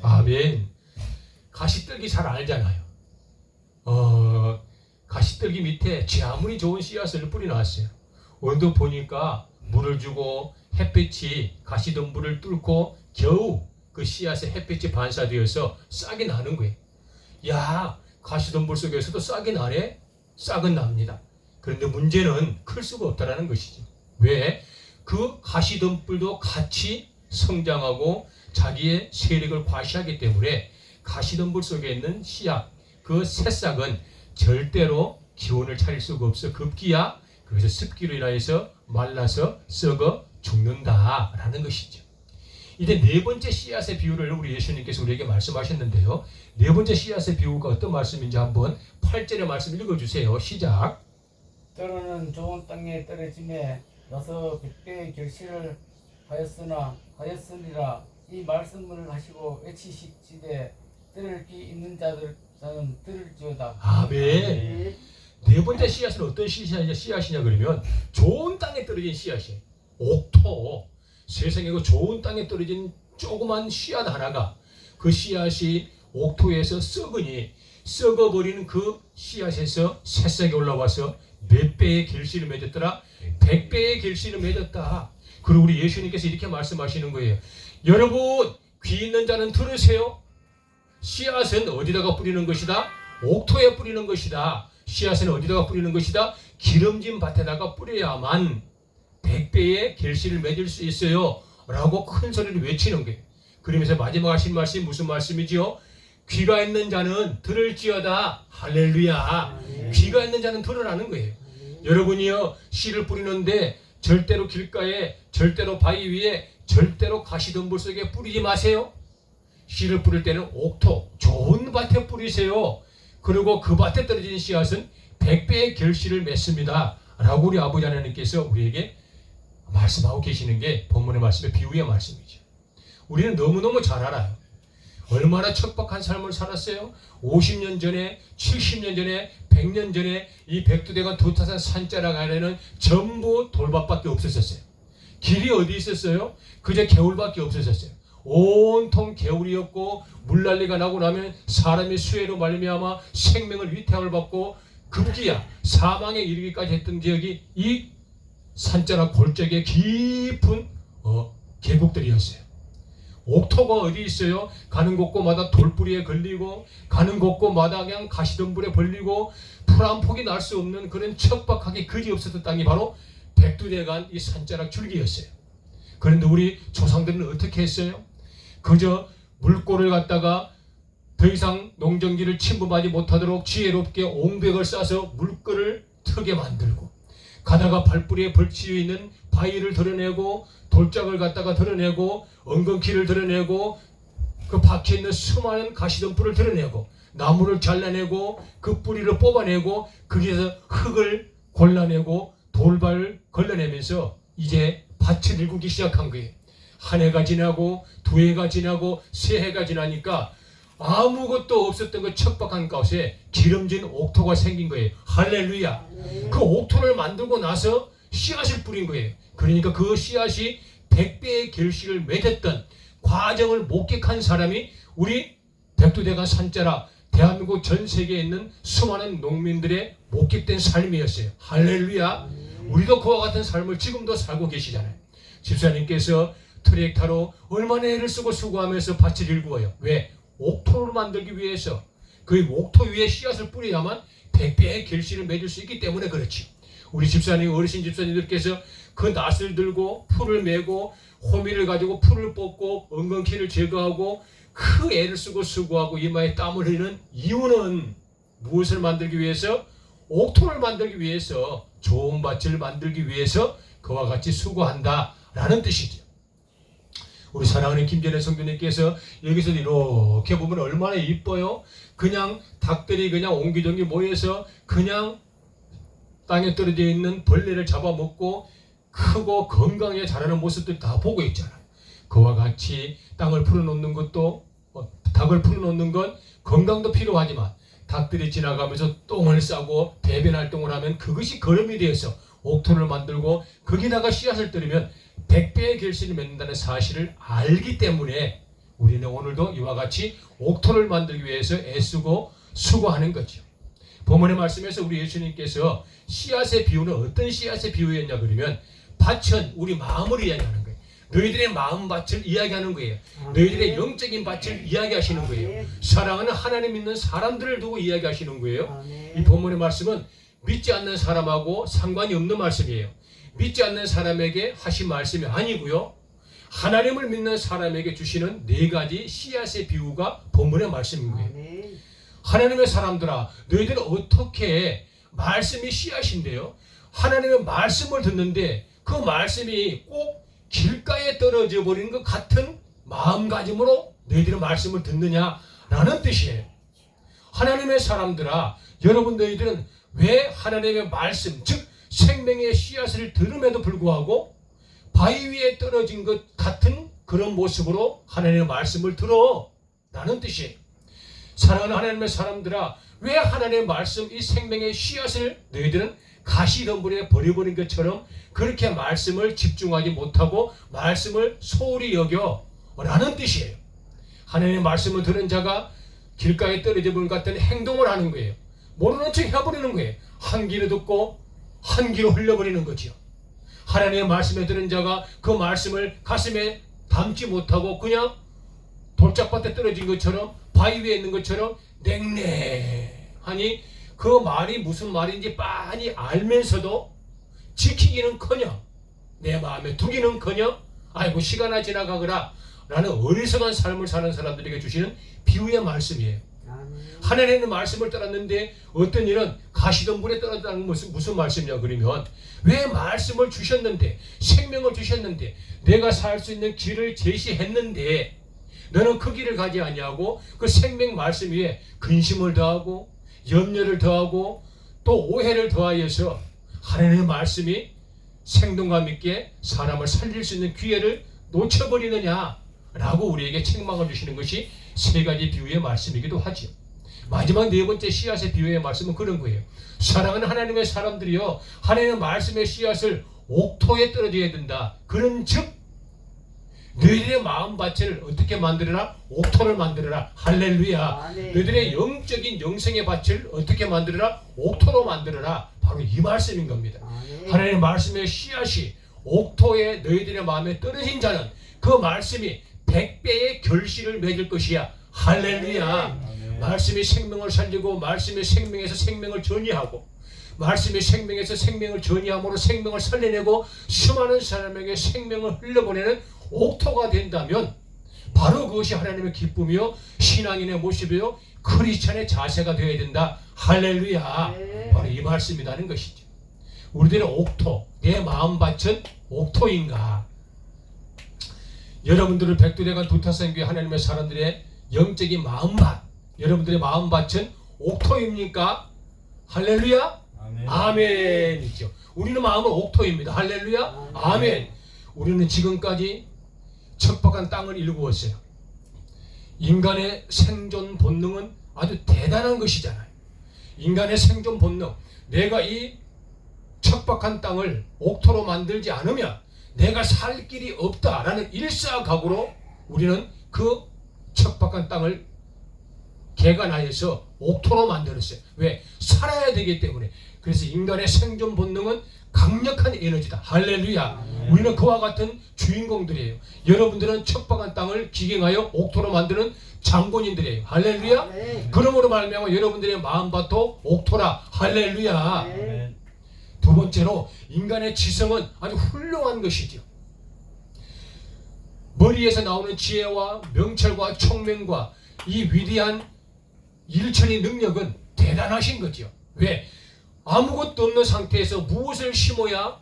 아멘. 가시떨기 잘 알잖아요. 가시떨기 밑에 아무리 좋은 씨앗을 뿌려놨어요. 언뜻 보니까 물을 주고 햇빛이 가시덤불을 뚫고 겨우 그 씨앗에 햇빛이 반사되어서 싹이 나는 거예요. 야, 가시덤불 속에서도 싹이 나네? 싹은 납니다. 그런데 문제는 클 수가 없다는 것이죠. 왜? 그 가시덤불도 같이 성장하고 자기의 세력을 과시하기 때문에 가시덤불 속에 있는 씨앗, 그 새싹은 절대로 기온을 차릴 수가 없어 급기야 그래서 습기로 인하여서 말라서 썩어 죽는다라는 것이죠. 이제 네 번째 씨앗의 비유를 우리 예수님께서 우리에게 말씀하셨는데요. 네 번째 씨앗의 비유가 어떤 말씀인지 한번 8절의 말씀 읽어주세요. 시작. 때로는 좋은 땅에 떨어짐에 나서 100배의 결실을 하였으니라. 이 말씀을 하시고 외치시되 들을 귀 있는 자는 들을지어다. 아멘. 네. 네 번째 씨앗은 어떤 씨앗이냐 그러면 좋은 땅에 떨어진 씨앗이에요. 옥토. 세상에 그 좋은 땅에 떨어진 조그만 씨앗 하나가 그 씨앗이 옥토에서 썩으니 썩어버리는 그 씨앗에서 새싹이 올라와서 몇 배의 결실을 맺었더라? 100배의 결실을 맺었다. 그리고 우리 예수님께서 이렇게 말씀하시는 거예요. 여러분, 귀 있는 자는 들으세요. 씨앗은 어디다가 뿌리는 것이다? 옥토에 뿌리는 것이다. 씨앗은 어디다가 뿌리는 것이다? 기름진 밭에다가 뿌려야만 100배의 결실을 맺을 수 있어요. 라고 큰 소리를 외치는 거예요. 그러면서 마지막 하신 말씀이 무슨 말씀이지요? 귀가 있는 자는 들을지어다. 할렐루야. 귀가 있는 자는 들으라는 거예요. 여러분이요, 씨를 뿌리는데 절대로 길가에, 절대로 바위 위에, 절대로 가시덤불 속에 뿌리지 마세요. 씨를 뿌릴 때는 옥토, 좋은 밭에 뿌리세요. 그리고 그 밭에 떨어진 씨앗은 100배의 결실을 맺습니다. 라고 우리 아버지 하나님께서 우리에게 말씀하고 계시는 게 본문의 말씀의 비유의 말씀이죠. 우리는 너무너무 잘 알아요. 얼마나 척박한 삶을 살았어요? 50년 전에, 70년 전에, 100년 전에 이 백두대간 두타산 산자락 안에는 전부 돌밭밖에 없었어요. 길이 어디 있었어요? 그저 개울밖에 없었어요. 온통 개울이었고 물난리가 나고 나면 사람이 수해로 말미암아 생명을 위태함을 받고 급기야 사망에 이르기까지 했던 지역이 이 산자락 골짜기의 깊은 계곡들이었어요. 옥토가 어디 있어요? 가는 곳곳마다 돌뿌리에 걸리고 가는 곳곳마다 그냥 가시덤불에 벌리고 풀 한 폭이 날 수 없는 그런 척박하게 그지 없었던 땅이 바로 백두대간 이 산자락 줄기였어요. 그런데 우리 조상들은 어떻게 했어요? 그저 물꼬를 갖다가 더 이상 농정기를 침범하지 못하도록 지혜롭게 옹벽을 싸서 물꼬를 트게 만들고 가다가 발뿌리에 벌치여 있는 바위를 드러내고 돌짝을 갖다가 드러내고 엉겅퀴를 드러내고 그 박혀있는 수많은 가시덤불을 드러내고 나무를 잘라내고 그 뿌리를 뽑아내고 거기에서 흙을 골라내고 돌발을 걸러내면서 이제 밭을 일구기 시작한 거예요. 한 해가 지나고 두 해가 지나고 세 해가 지나니까 아무것도 없었던 그 척박한 가운데 기름진 옥토가 생긴 거예요. 할렐루야. 그 옥토를 만들고 나서 씨앗을 뿌린 거예요. 그러니까 그 씨앗이 100배의 결실을 맺었던 과정을 목격한 사람이 우리 백두대간 산자락 대한민국 전 세계에 있는 수많은 농민들의 목격된 삶이었어요. 할렐루야. 우리도 그와 같은 삶을 지금도 살고 계시잖아요. 집사님께서 트랙터로 얼마나 애를 쓰고 수고하면서 밭을 일구어요. 왜? 옥토를 만들기 위해서. 그 옥토 위에 씨앗을 뿌려야만 100배의 결실을 맺을 수 있기 때문에 그렇지. 우리 집사님, 어르신 집사님들께서 그 낫을 들고 풀을 메고 호미를 가지고 풀을 뽑고 엉겅퀴를 제거하고 그 애를 쓰고 수고하고 이마에 땀을 흘리는 이유는 무엇을 만들기 위해서? 옥토를 만들기 위해서, 좋은 밭을 만들기 위해서 그와 같이 수고한다라는 뜻이죠. 우리 사랑하는 김전혜 성도님께서 여기서 이렇게 보면 얼마나 이뻐요. 그냥 닭들이 그냥 옹기종기 모여서 그냥 땅에 떨어져 있는 벌레를 잡아먹고 크고 건강하게 자라는 모습들 다 보고 있잖아요. 그와 같이 땅을 풀어놓는 것도 닭을 풀어놓는 건 건강도 필요하지만 닭들이 지나가면서 똥을 싸고 배변 활동을 하면 그것이 거름이 되어서 옥토를 만들고 거기다가 씨앗을 들이면 100배의 결실을 맺는다는 사실을 알기 때문에 우리는 오늘도 이와 같이 옥토를 만들기 위해서 애쓰고 수고하는 거죠. 본문의 말씀에서 우리 예수님께서 씨앗의 비유는 어떤 씨앗의 비유였냐 그러면 밭은 우리 마음을 이야기하는 거예요. 너희들의 마음밭을 이야기하는 거예요. 너희들의 영적인 밭을 이야기하시는 거예요. 사랑하는 하나님 믿는 사람들을 두고 이야기하시는 거예요. 이 본문의 말씀은 믿지 않는 사람하고 상관이 없는 말씀이에요. 믿지 않는 사람에게 하신 말씀이 아니고요. 하나님을 믿는 사람에게 주시는 네 가지 씨앗의 비유가 본문의 말씀인 거예요. 하나님의 사람들아, 너희들은 어떻게 말씀이 씨앗인데요. 하나님의 말씀을 듣는데 그 말씀이 꼭 길가에 떨어져 버리는 것 같은 마음가짐으로 너희들의 말씀을 듣느냐라는 뜻이에요. 하나님의 사람들아, 여러분 너희들은 왜 하나님의 말씀, 즉 생명의 씨앗을 들음에도 불구하고 바위 위에 떨어진 것 같은 그런 모습으로 하나님의 말씀을 들어? 라는 뜻이에요. 사랑하는 하나님의 사람들아, 왜 하나님의 말씀, 이 생명의 씨앗을 너희들은 가시덤불에 버려버린 것처럼 그렇게 말씀을 집중하지 못하고 말씀을 소홀히 여겨? 라는 뜻이에요. 하나님의 말씀을 들은 자가 길가에 떨어져 버린 것 같은 행동을 하는 거예요. 모르는 척 해버리는 거예요. 한 귀로 듣고 한 귀로 흘려버리는 거죠. 하나님의 말씀에 들은 자가 그 말씀을 가슴에 담지 못하고 그냥 돌짝밭에 떨어진 것처럼, 바위 위에 있는 것처럼 냉랭하니 그 말이 무슨 말인지 빤히 알면서도 지키기는커녕 내 마음에 두기는커녕 아이고 시간아 지나가거라 라는 어리석은 삶을 사는 사람들에게 주시는 비유의 말씀이에요. 하나님의 말씀을 따랐는데 어떤 일은 가시덤불에 떨어졌다는 것은 무슨 말씀이냐 그러면, 왜 말씀을 주셨는데, 생명을 주셨는데, 내가 살 수 있는 길을 제시했는데 너는 그 길을 가지 아니하고 그 생명 말씀 위에 근심을 더하고 염려를 더하고 또 오해를 더하여서 하나님의 말씀이 생동감 있게 사람을 살릴 수 있는 기회를 놓쳐버리느냐라고 우리에게 책망을 주시는 것이 세 가지 비유의 말씀이기도 하죠. 마지막 네 번째 씨앗의 비유의 말씀은 그런 거예요. 사랑하는 하나님의 사람들이요, 하나님의 말씀의 씨앗을 옥토에 떨어져야 된다. 그런 즉 너희들의 마음밭을 어떻게 만들어라? 옥토를 만들어라. 할렐루야. 너희들의 영적인 영생의 밭을 어떻게 만들어라? 옥토로 만들어라. 바로 이 말씀인 겁니다. 하나님의 말씀의 씨앗이 옥토에 너희들의 마음에 떨어진 자는 그 말씀이 100배의 결실을 맺을 것이야. 할렐루야. 말씀이 생명을 살리고 말씀이 생명에서 생명을 전이하고 말씀이 생명에서 생명을 전이함으로 생명을 살려내고 수많은 사람에게 생명을 흘려보내는 옥토가 된다면 바로 그것이 하나님의 기쁨이요 신앙인의 모습이요 크리스찬의 자세가 되어야 된다. 할렐루야. 바로 이 말씀이라는 것이죠. 우리들의 옥토, 내 마음밭은 옥토인가? 여러분들은 백두대간 두타선교회 하나님의 사람들의 영적인 마음밭, 여러분들의 마음밭은 옥토입니까? 할렐루야? 아멘이죠. 우리는 마음은 옥토입니다. 할렐루야? 아멘. 우리는 지금까지 척박한 땅을 일구었어요. 인간의 생존 본능은 아주 대단한 것이잖아요. 인간의 생존 본능, 내가 이 척박한 땅을 옥토로 만들지 않으면 내가 살 길이 없다라는 일사각오로 우리는 그 척박한 땅을 개간하여서 옥토로 만들었어요. 왜? 살아야 되기 때문에. 그래서 인간의 생존 본능은 강력한 에너지다. 할렐루야. 우리는 그와 같은 주인공들이에요. 여러분들은 척박한 땅을 기경하여 옥토로 만드는 장본인들이에요. 할렐루야. 그러므로 말미암아 여러분들의 마음밭도 옥토라. 할렐루야. 두 번째로 인간의 지성은 아주 훌륭한 것이죠. 머리에서 나오는 지혜와 명철과 총명과 이 위대한 일처리 능력은 대단하신 거죠. 왜? 아무것도 없는 상태에서 무엇을 심어야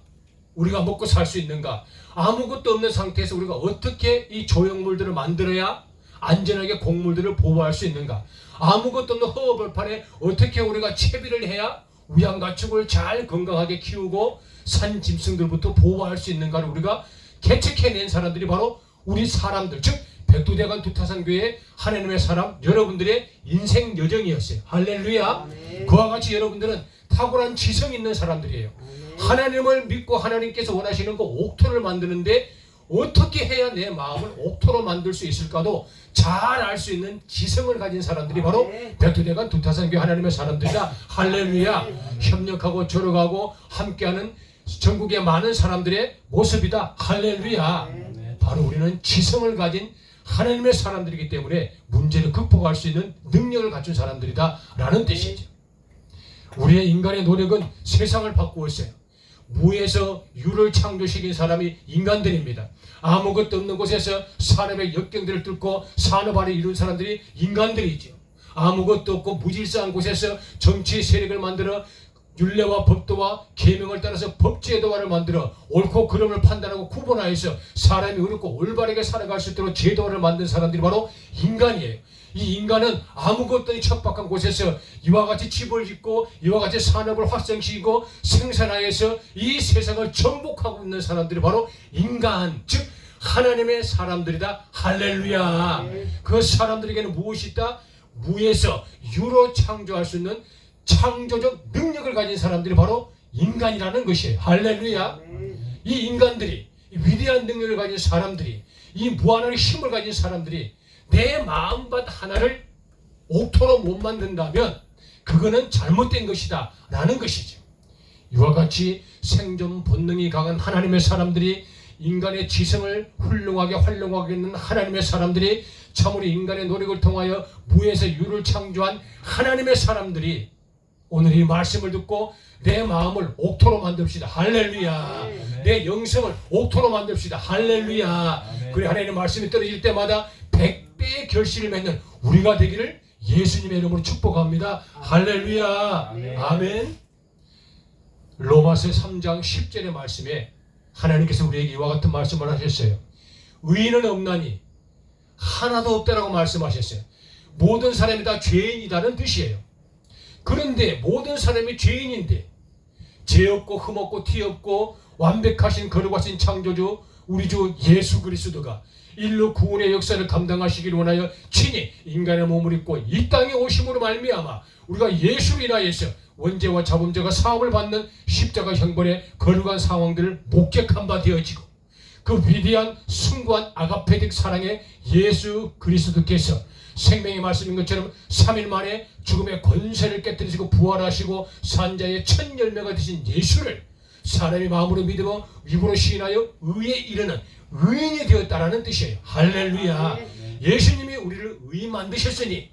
우리가 먹고 살 수 있는가? 아무것도 없는 상태에서 우리가 어떻게 이 조형물들을 만들어야 안전하게 곡물들을 보호할 수 있는가? 아무것도 없는 허허벌판에 어떻게 우리가 채비를 해야 우양가축을 잘 건강하게 키우고 산 짐승들부터 보호할 수 있는가를 우리가 개척해낸 사람들이 바로 우리 사람들, 즉 백두대간 두타산교회의 하나님의 사람, 여러분들의 인생 여정이었어요. 할렐루야. 그와 같이 여러분들은 탁월한 지성 있는 사람들이에요. 하나님을 믿고 하나님께서 원하시는 그 옥토를 만드는데 어떻게 해야 내 마음을 옥토로 만들 수 있을까도 잘 알 수 있는 지성을 가진 사람들이 바로 백두대간 두타산교회 하나님의 사람들이다. 할렐루야. 협력하고 조력하고 함께하는 전국의 많은 사람들의 모습이다. 할렐루야. 바로 우리는 지성을 가진 하나님의 사람들이기 때문에 문제를 극복할 수 있는 능력을 갖춘 사람들이다 라는 뜻이죠. 우리의 인간의 노력은 세상을 바꾸었어요. 무에서 유를 창조시킨 사람이 인간들입니다. 아무것도 없는 곳에서 산업의 역경들을 뚫고 산업화를 이룬 사람들이 인간들이죠. 아무것도 없고 무질서한 곳에서 정치 세력을 만들어 율례와 법도와 계명을 따라서 법제도화를 만들어 옳고 그름을 판단하고 구분하여서 사람이 의롭고 올바르게 살아갈 수 있도록 제도화를 만든 사람들이 바로 인간이에요. 이 인간은 아무것도 없는 척박한 곳에서 이와 같이 집을 짓고 이와 같이 산업을 확장시키고 생산하여서 이 세상을 정복하고 있는 사람들이 바로 인간, 즉 하나님의 사람들이다. 할렐루야. 그 사람들에게는 무엇이 있다? 무에서 유로 창조할 수 있는 창조적 능력을 가진 사람들이 바로 인간이라는 것이에요. 할렐루야. 이 인간들이, 이 위대한 능력을 가진 사람들이, 이 무한한 힘을 가진 사람들이 내 마음밭 하나를 옥토로 못 만든다면 그거는 잘못된 것이다 라는 것이죠. 이와 같이 생존 본능이 강한 하나님의 사람들이, 인간의 지성을 훌륭하게 활용하고 있는 하나님의 사람들이, 참으로 인간의 노력을 통하여 무에서 유를 창조한 하나님의 사람들이 오늘 이 말씀을 듣고 내 마음을 옥토로 만듭시다. 할렐루야. 내 영성을 옥토로 만듭시다. 할렐루야. 그래 하나님의 말씀이 떨어질 때마다 100배의 결실을 맺는 우리가 되기를 예수님의 이름으로 축복합니다. 할렐루야. 아멘. 로마서 3장 10절의 말씀에 하나님께서 우리에게 이와 같은 말씀을 하셨어요. 의인은 없나니 하나도 없다라고 말씀하셨어요. 모든 사람이 다 죄인이다는 뜻이에요. 그런데 모든 사람이 죄인인데 죄 없고 흠 없고 티 없고 완벽하신 거룩하신 창조주 우리 주 예수 그리스도가 인류 구원의 역사를 감당하시기를 원하여 친히 인간의 몸을 입고 이 땅에 오심으로 말미암아 우리가 예수로 인하여서 원죄와 자범죄가 사함을 받는 십자가 형벌의 거룩한 상황들을 목격한 바 되어지고 그 위대한 숭고한 아가페딕 사랑의 예수 그리스도께서 생명의 말씀인 것처럼 3일 만에 죽음의 권세를 깨뜨리시고 부활하시고 산자의 첫 열매가 되신 예수를 사람이 마음으로 믿으며 입으로 시인하여 의에 이르는 의인이 되었다라는 뜻이에요. 할렐루야. 예수님이 우리를 의인 만드셨으니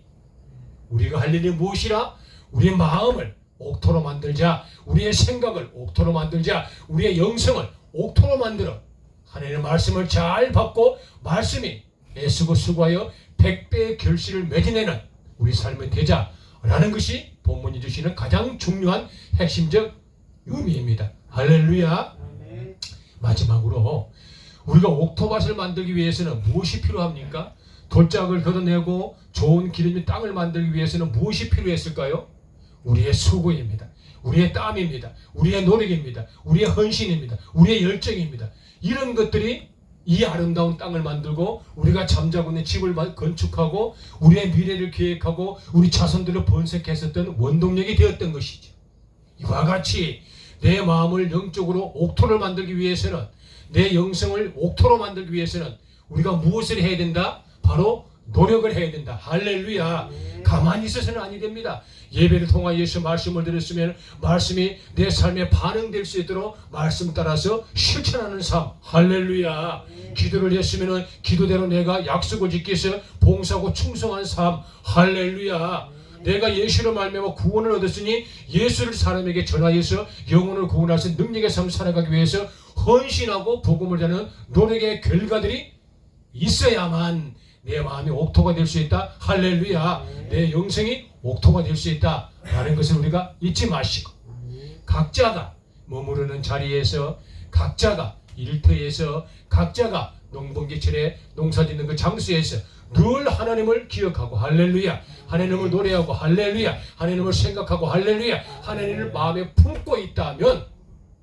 우리가 할 일이 무엇이라? 우리의 마음을 옥토로 만들자. 우리의 생각을 옥토로 만들자. 우리의 영성을 옥토로 만들어 하나님의 말씀을 잘 받고 말씀이 애쓰고 수고하여 100배의 결실을 맺어내는 우리 삶이 되자라는 것이 본문이 주시는 가장 중요한 핵심적 의미입니다. 할렐루야. 마지막으로 우리가 옥토밭을 만들기 위해서는 무엇이 필요합니까? 돌짝을 걷어내고 좋은 기름진 땅을 만들기 위해서는 무엇이 필요했을까요? 우리의 수고입니다. 우리의 땀입니다. 우리의 노력입니다. 우리의 헌신입니다. 우리의 열정입니다. 이런 것들이 이 아름다운 땅을 만들고 우리가 잠자고 있는 집을 건축하고 우리의 미래를 계획하고 우리 자손들을 번식했었던 원동력이 되었던 것이죠. 이와 같이 내 마음을 영적으로 옥토를 만들기 위해서는 내 영성을 옥토로 만들기 위해서는 우리가 무엇을 해야 된다? 바로 노력을 해야 된다. 할렐루야. 가만히 있어서는 아니 됩니다. 예배를 통하여서 말씀을 들었으면 말씀이 내 삶에 반응될 수 있도록 말씀 따라서 실천하는 삶. 할렐루야. 기도를 했으면 기도대로 내가 약속을 지키 위해서 봉사하고 충성한 삶. 할렐루야. 내가 예수로 말미암아 구원을 얻었으니 예수를 사람에게 전하여서 영혼을 구원할 수 있는 능력의 삶을 살아가기 위해서 헌신하고 복음을 전하는 노력의 결과들이 있어야만 내 마음이 옥토가 될 수 있다. 할렐루야. 내 영성이 옥토가 될 수 있다 라는 것을 우리가 잊지 마시고 각자가 머무르는 자리에서 각자가 일터에서 각자가 농번기철에 농사짓는 그 장소에서 늘 하나님을 기억하고 할렐루야. 하나님을 노래하고 할렐루야. 하나님을 생각하고 할렐루야. 하나님을 마음에 품고 있다면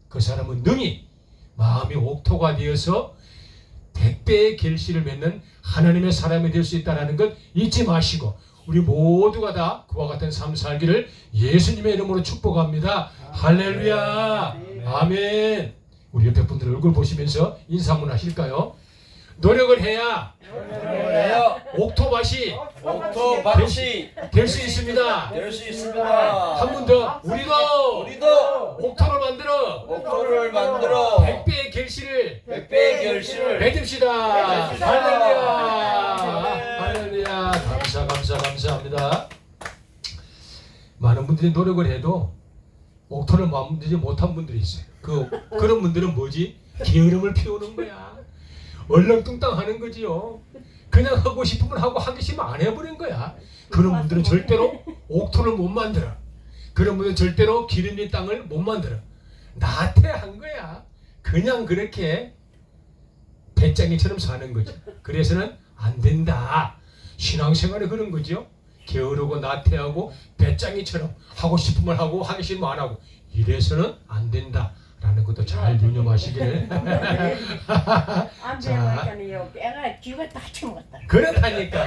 그 사람은 능히 마음이 옥토가 되어서 100배의 결실을 맺는 하나님의 사람이 될 수 있다는 것 잊지 마시고 우리 모두가 다 그와 같은 삶 살기를 예수님의 이름으로 축복합니다. 할렐루야. 아멘. 우리 옆에 분들 얼굴 보시면서 인사 한번 하실까요? 노력을 해야 옥토밭이 될 수 있습니다. 한 번 더 우리도 옥토를 만들어 100배의 결실을 맺읍시다. 할렐루야. 감사합니다. 많은 분들이 노력을 해도 옥토를 만들지 못한 분들이 있어요. 그런 분들은 뭐지? 게으름을 피우는 거야. 얼렁뚱땅 하는 거지요. 그냥 하고 싶으면 하고 하기 싫으면 안 해버린 거야. 그런 분들은 절대로 옥토를 못 만들어. 그런 분은 절대로 기름진 땅을 못 만들어. 나태한 거야. 그냥 그렇게 배짱이처럼 사는 거죠. 그래서는 안 된다. 신앙생활이 그런 거죠. 게으르고 나태하고 배짱이처럼 하고 싶은 말 하고 하기 싫으면 안 하고 이래서는 안 된다라는 것도 잘 유념하시기를. 안 자. 배워봤잖아요. 배가 쥐가 다 처먹었다. 그렇다니까.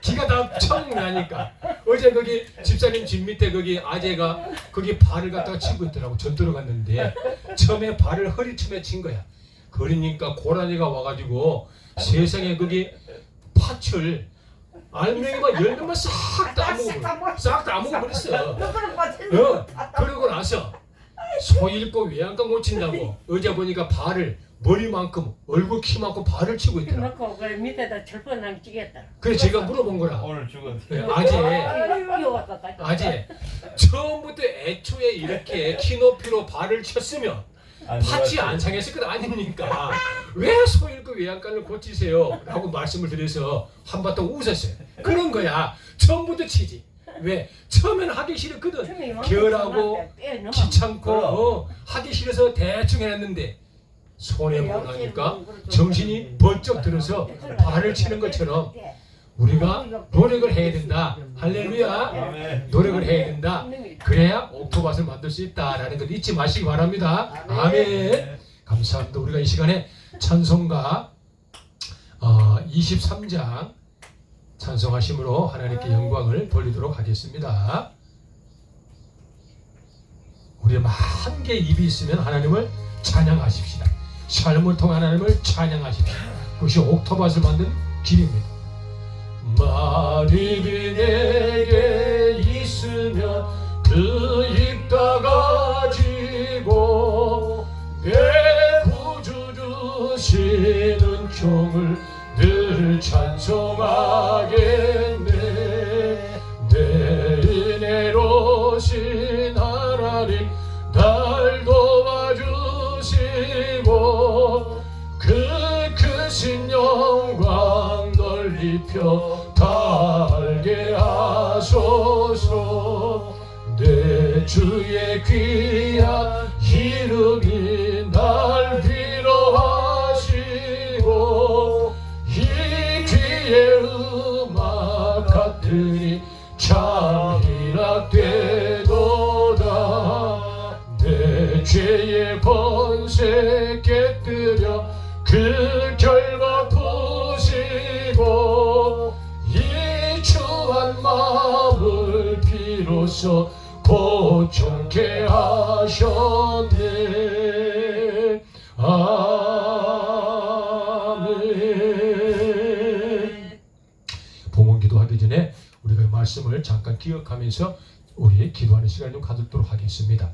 기가 다 청나니까. 어제 거기 집사님 집 밑에 거기 아재가 거기 발을 갖다가 치고 있더라고. 전도로 갔는데 처음에 발을 허리춤에 친 거야. 그러니까 고라니가 와가지고 세상에 거기 팥을 알맹이만 10명만 싹 다 먹어버려. 싹 다 먹어버렸어. 그런 거 그러고 나서 소 잃고 외양간 고친다고 어제 보니까 발을 머리만큼 얼굴 키만큼 발을 치고 있더라. 넣고 그 밑에다 철판랑 찌겠다. 그래 제가 물어본 거라. 오늘 죽었네. 네, 아재 귀여웠다. 아재 처음부터 애초에 이렇게 키 높이로 발을 쳤으면 팥이 안 상했을 것 아닙니까? 왜 소 잃고 외양간을 고치세요? 라고 말씀을 드려서 한바탕 웃었어요. 그런 거야. 처음부터 치지. 왜? 처음에는 하기 싫었거든. 결하고 귀찮고 하기 싫어서 대충 해놨는데 손해보고 나니까 정신이 번쩍 들어서 발을 치는 것처럼 우리가 노력을 해야 된다. 할렐루야. 아멘. 노력을 해야 된다. 그래야 옥토밭을 만들 수 있다라는 걸 잊지 마시기 바랍니다. 아멘. 감사합니다. 우리가 이 시간에 찬송가 23장 찬송하심으로 하나님께 영광을 돌리도록 하겠습니다. 우리의 만개 입이 있으면 하나님을 찬양하십시다. 삶을 통해 하나님을 찬양하십시다. 그것이 옥토밭을 만든 길입니다. 마리비 내게 있으면 그 입 다 가지고 내 구주 주시는 종을 늘 찬송하겠네. 내 은혜로신 하나님 날 도와주시고 그 크신 영광 넓혀 달게 하소서. 내 주의 귀한 이름이 날 위로하시고 이 귀의 음악 같으니 참 희락되도다. 내 죄의 번세 깨뜨려 그 결박 푸시고 이 추한 마음을 비로소 고통케 하셨네. 아멘. 봉헌 기도하기 전에 우리가 말씀을 잠깐 기억하면서 우리 기도하는 시간을 좀 가지도록 하겠습니다.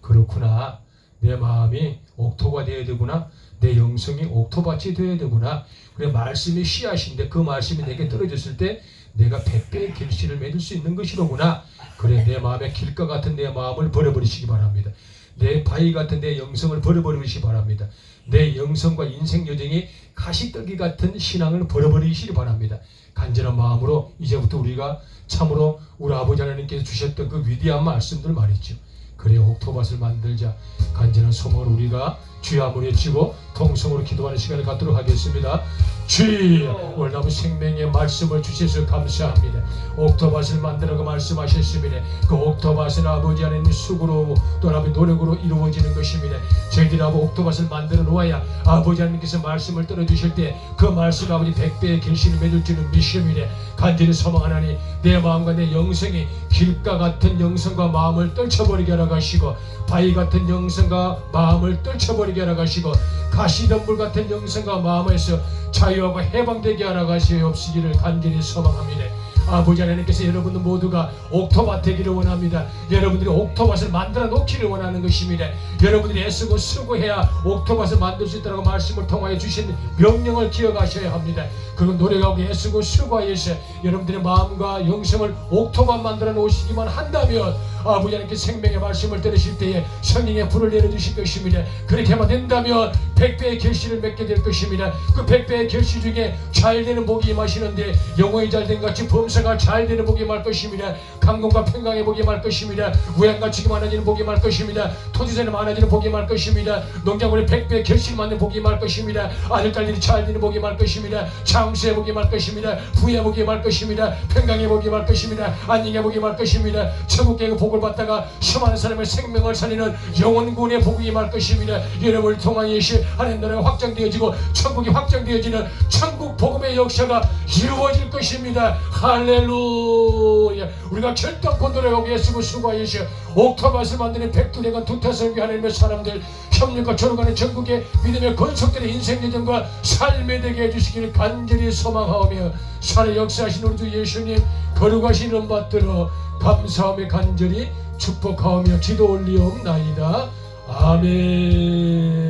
그렇구나. 내 마음이 옥토가 되어야 되구나. 내 영성이 옥토밭이 되어야 되구나. 그래 말씀이 씨앗인데 그 말씀이 내게 떨어졌을 때 내가 100배의 결실을 맺을 수 있는 것이로구나. 그래 내 마음에 길가 같은 내 마음을 버려버리시기 바랍니다. 내 바위 같은 내 영성을 버려버리시기 바랍니다. 내 영성과 인생 여정이 가시떨기 같은 신앙을 버려버리시기 바랍니다. 간절한 마음으로 이제부터 우리가 참으로 우리 아버지 하나님께서 주셨던 그 위대한 말씀들 말이죠. 그래 옥토밭을 만들자. 간절한 소망을 우리가 주여 한번 외치고 통성으로 기도하는 시간을 갖도록 하겠습니다. 주여 오늘 나무 생명의 말씀을 주셔서 감사합니다. 옥토밭을 만들라고 말씀하셨습니다. 그 옥토밭은 아버지 하나님 수고로 또 아버지 노력으로 이루어지는 것입니다. 저희들이 아버지 옥토밭을 만들어 놓아야 아버지 하나님께서 말씀을 떨어주실 때 그 말씀 아버지 100배의 결실을 맺을 줄은 믿습니다. 간절히 소망하나니 내 마음과 내 영성이 길가 같은 영성과 마음을 떨쳐버리게 하라 가시고 바위 같은 영성과 마음을 떨쳐버리게 하라 가시고 가시덤불 같은 영성과 마음에서 자유하고 해방되게 하라 가시옵시기를 간절히 소망합니다. 아버지 하나님께서 여러분들 모두가 옥토밭 되기를 원합니다. 여러분들이 옥토밭을 만들어 놓기를 원하는 것입니다. 여러분들이 애쓰고 수고해야 옥토밭을 만들 수 있다고 말씀을 통하여 주신 명령을 기억하셔야 합니다. 그건 노력하고 애쓰고 수고하여서 여러분들의 마음과 영성을 옥토밭 만들어 놓으시기만 한다면 아버지 하나님께 생명의 말씀을 들으실 때에 성령의 불을 내려주실 것입니다. 그렇게만 된다면 100배의 결실을 맺게 될 것입니다. 그 100배의 결실 중에 잘 되는 복이 임하시는데 영혼이 잘 된 같이 범 장사가 잘 되는 복이 임할 것입니다. 강건과 평강의 복이 임할 것입니다. 우양가축이 많아지는 복이 임할 것입니다. 토지산이 많아지는 복이 임할 것입니다. 농작물이 100배 결실 맞는 복이 임할 것입니다. 아들 딸들이 잘 되는 복이 임할 것입니다. 장수의 복이 임할 것입니다. 부의 복이 임할 것입니다. 평강의 복이 임할 것입니다. 안녕의 복이 임할 것입니다. 천국의 복을 받다가 수많은 사람의 생명을 살리는 영원군의 복이 임할 것입니다. 여러분을 통한 예시 하나님 나라가 확장되어지고 천국이 확장되어지는 천국 복음의 역사가 이루어질 것입니다. 할렐루야. 우리가 결단코 노래하고 예수를 수고하시오. 옥토밭을 만드는 백두대간 두타설교 하나님의 사람들, 협력과 조력하는 전국의 믿음의 건속들의 인생 여정과 삶에 되게 해주시기를 간절히 소망하오며, 살아 역사하신 우리 주 예수님 거룩하신 이름 받들어 감사하며 간절히 축복하오며 기도 올리옵나이다. 아멘.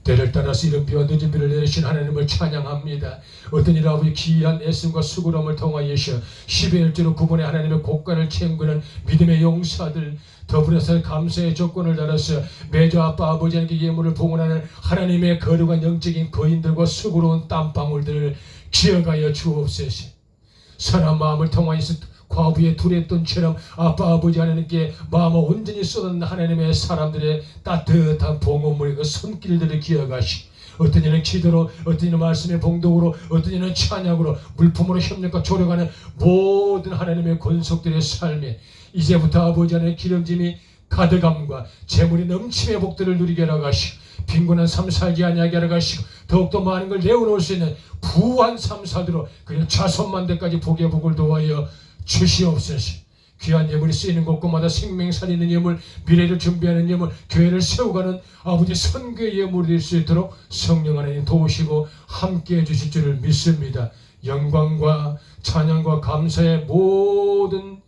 때를 따라서 이른 비와 늦은 비를 내리신 하나님을 찬양합니다. 어떤 일 아버지 기이한 애씀과 수고람을 통하여서 10의 1주로 구분의 하나님의 곡간을 채우는 믿음의 용사들, 더불어서 감사의 조건을 달아서 매주 아빠 아버지에게 예물을 봉헌하는 하나님의 거룩한 영적인 거인들과 수고로운 땀방울들을 기억하여 주옵소서. 선한 마음을 통하여서 과부의 두레돈처럼 아빠 아버지 하나님께 마음을 온전히 쏟은 하나님의 사람들의 따뜻한 봉헌물의 그 손길들을 기억하시고, 어떤 이는 기도로, 어떤 이는 말씀의 봉독으로, 어떤 이는 찬양으로, 물품으로 협력과 조력하는 모든 하나님의 권속들의 삶에 이제부터 아버지 하나님의 기름짐이 가득함과 재물이 넘침의 복들을 누리게 하라 가시고, 빈곤한 삶 살지 아니하게 하라 가시고, 더욱더 많은 걸 내어놓을 수 있는 부한 삶 살도록 그냥 자손만대까지 복의 복을 도와여 주시옵소서. 귀한 예물이 쓰이는 곳곳마다 생명 살리는 예물, 미래를 준비하는 예물, 교회를 세워가는 아버지 선교의 예물이 될 수 있도록 성령 하나님 도우시고 함께해 주실 줄을 믿습니다. 영광과 찬양과 감사의 모든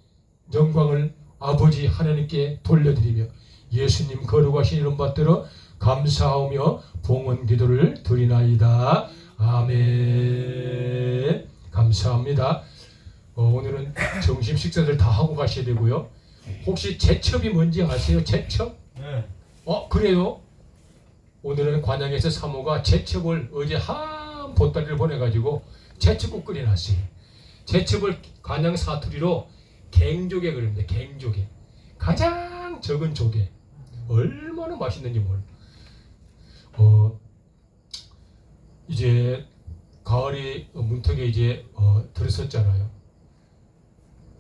영광을 아버지 하나님께 돌려드리며 예수님 거룩하신 이름 받들어 감사하며 봉헌 기도를 드리나이다. 아멘. 감사합니다. 오늘은 점심 식사들 다 하고 가셔야 되고요. 혹시 제첩이 뭔지 아세요? 제첩? 네. 그래요? 오늘은 관양에서 사모가 제첩을 어제 한 보따리를 보내가지고 제첩국 끓여놨어요. 제첩을 관양 사투리로 갱조개 그럽니다. 갱조개. 가장 적은 조개. 얼마나 맛있는지 몰라. 이제 가을이 문턱에 이제 들었었잖아요.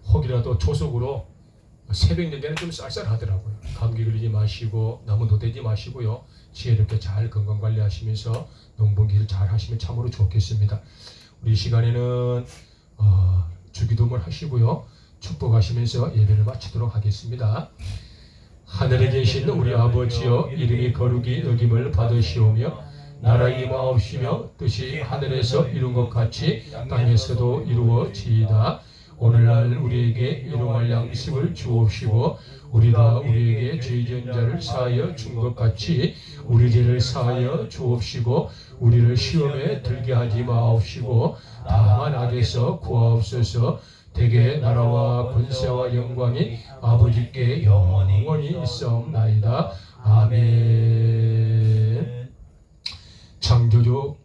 혹이라도 조속으로 새벽 연대는 좀 쌀쌀하더라고요. 감기 걸리지 마시고 나무 도대지 마시고요. 지혜롭게 잘 건강 관리하시면서 농번기를 잘 하시면 참으로 좋겠습니다. 우리 시간에는 주기도문 하시고요. 축복하시면서 예배를 마치도록 하겠습니다. 하늘에 계신 우리 아버지여, 이름이 거룩히 여김을 받으시오며 나라 임하옵시며 뜻이 하늘에서 이룬 것 같이 땅에서도 이루어지이다. 오늘날 우리에게 일용할 양식을 주옵시고 우리가 우리에게 죄 지은 자를 사하여 준 것 같이 우리 죄를 사하여 주옵시고 우리를 시험에 들게 하지 마옵시고 다만 악에서 구하옵소서. 대개 나라와 권세와 영광이 아버지께 영원히 있사옵나이다. 아멘. 창조주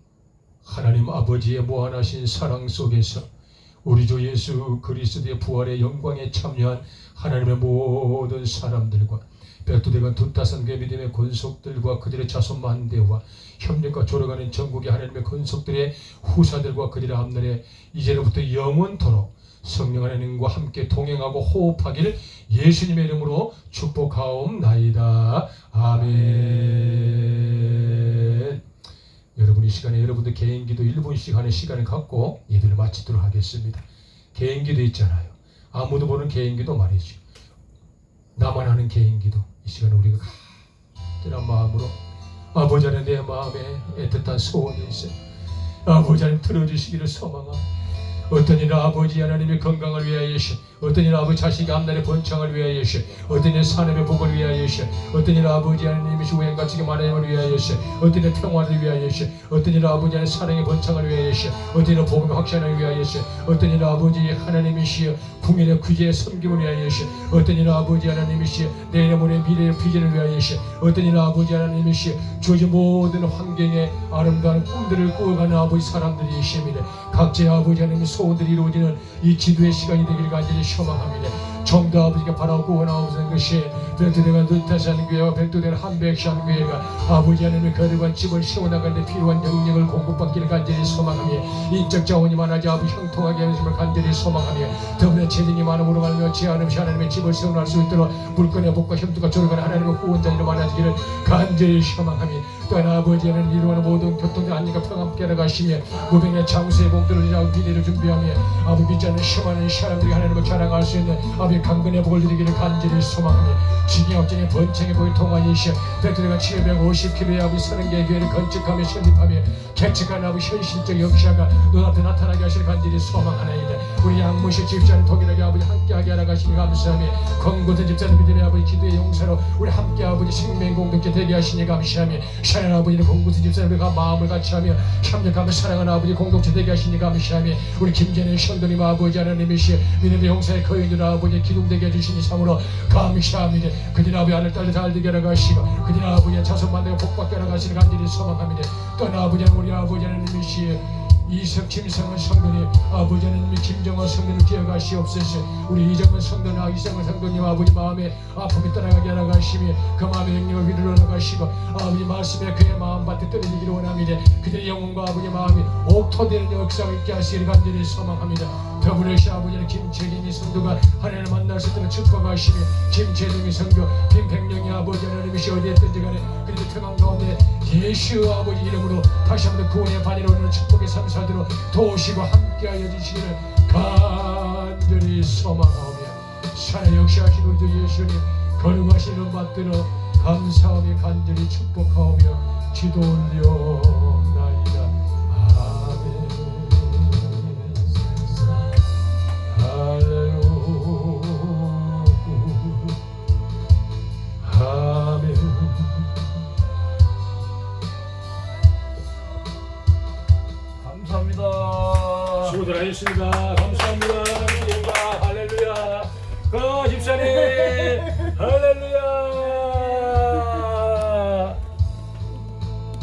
하나님 아버지의 무한하신 사랑 속에서 우리 주 예수 그리스도의 부활의 영광에 참여한 하나님의 모든 사람들과 백두대간 두타선교회 믿음의 권속들과 그들의 자손 만대와 협력과 조력하는 전국의 하나님의 권속들의 후사들과 그들의 앞날에 이제로부터 영원토록 성령 하나님과 함께 동행하고 호흡하기를 예수님의 이름으로 축복하옵나이다. 아멘. 여러분 이 시간에 여러분들 개인기도 1분씩 하는 시간을 갖고 예배를 마치도록 하겠습니다. 개인기도 있잖아요. 아무도 모르는 개인기도 말이죠. 나만 하는 개인기도 이 시간에 우리가 간절한 마음으로 아버지 하나님 내 마음에 애틋한 소원이 있어요. 아버지 하나님 들어주시기를 소망합니다. 어떤 이는 아버지 하나님의 건강을 위하여시, 어떤 이는 아버지 자식의 앞날의 번창을 위하여시, 어떤 이는 산업의 복을 위하여시, 어떤 이는 아버지 하나님의 우행가치의 만행을 위하여시, 어떤 이는 평화를 위하여시, 어떤 이는 아버지 하나님의 사랑의 번창을 위하여시, 어떤 이는 복음의 확신을 위하여시, 어떤 이는 아버지 하나님이시여 국민의 구제의 섬김을 위하여시 어떤 이는 아버지 하나님이시 내 영혼의 미래의 비전을 위하여시 어떤 이는 아버지 하나님이시 주어진 모든 환경에 아름다운 꿈들을 꾸어가는 아버지 사람들이십니다. 각자의 아버지 하나님의 소원들이 이루어지는 이 기도의 시간이 되기를 간절히 소망합니다. 정도 아버지가 바라고 원하옵는 것이 백두대가 눈타시 하는 교회와 백두대를 한백시 하는 교회가 아버지 하나님의 거룩한 집을 세워나가는 데 필요한 영역을 공급받기를 간절히 소망하며 인적 자원이 많아져 아버지 형통하게 하심을 간절히 소망하며 더불어 재능이 많음으로 말하며 제한없이 하나님의 집을 세워날 수 있도록 물건의 복과 형통과 조력하는 하나님의 후원자들이 많아지기를 간절히 소망하며 또한 아버지 하나님 이루어가는 모든 교통의 안녕과 평안께 나가시며 무병의 장수의 복들을 이라고 비례를 준비하며 아버지 믿지 않는 심하는 사람들이 하나님을 자랑할 수 있는 아버지 강건의 복을 드리기를 간절히 소망하며 지경역전의 번창의 복을 통하여시 백두대가 750km의 아버지 30개의 교회를 건축하며 설립하며 개척한 아버지 현실적 역사가 눈앞에 나타나게 하시는 간절히 소망하나이다. 우리 양무시 집사님 동일하게 아버지 함께하게 하라 가시니 감사하며 권고된 집사님 믿음의 아버지 기도의 용사로 우리 함께 아버지 생명 공동체 되게 하시니 감사하며 사랑하는 아버지는 권고된 집사님과 마음을 같이하며 협력하며 사랑하는 아버지 공동체 되게 하시니 감사하며 우리 김전의 성도님 아버지 하나님이시 믿음의 용사의 거인들 아버지 기둥되게 해주시니 참으로 감사합니다. 그들 아버지 하늘 딸들 잘 되게 하라 가시고 그들 아버지의 자손 만들고 복받게 하라 가시니 간절히 소망합니다. 또한 아버지는 우리 아버지 하나님이시 이석 김성은 성도님 아버지 하나님이 김정은 성도를 기억하시옵소서. 우리 이정은 성도나 이성은 성도님 아버지 마음에 아픔이 떠나가게 하라 가시며 그 마음의 영역을 위로 올라가시고 아버지 말씀에 그의 마음밭에 떨어지기를 원합니다. 그들의 영혼과 아버지 마음이 옥토되는 역사가 있게 하시기를 간절히 소망합니다. 더불어시 아버지는 김채진이 성도가 하나님을 만날 수 있도록 축복하시며 김채진이 성도 김백령이 아버지 하나님이시 어디에 있든지 간에 그들의 평안 가운데 예수 아버지 이름으로 다시 한번 구원의 반이로 오는 축복의 삶 살도록 도우시고 함께하여 주시기를 간절히 소망하오며 산에 역시하신 우리 주 예수님 거룩하신 이름 받들어 감사하며 간절히 축복하오며 기도 올려나이다. 아멘. 할렐루야. 아멘. 감사합니다. 수고들 하셨습니다. 감사합니다. 할렐루야.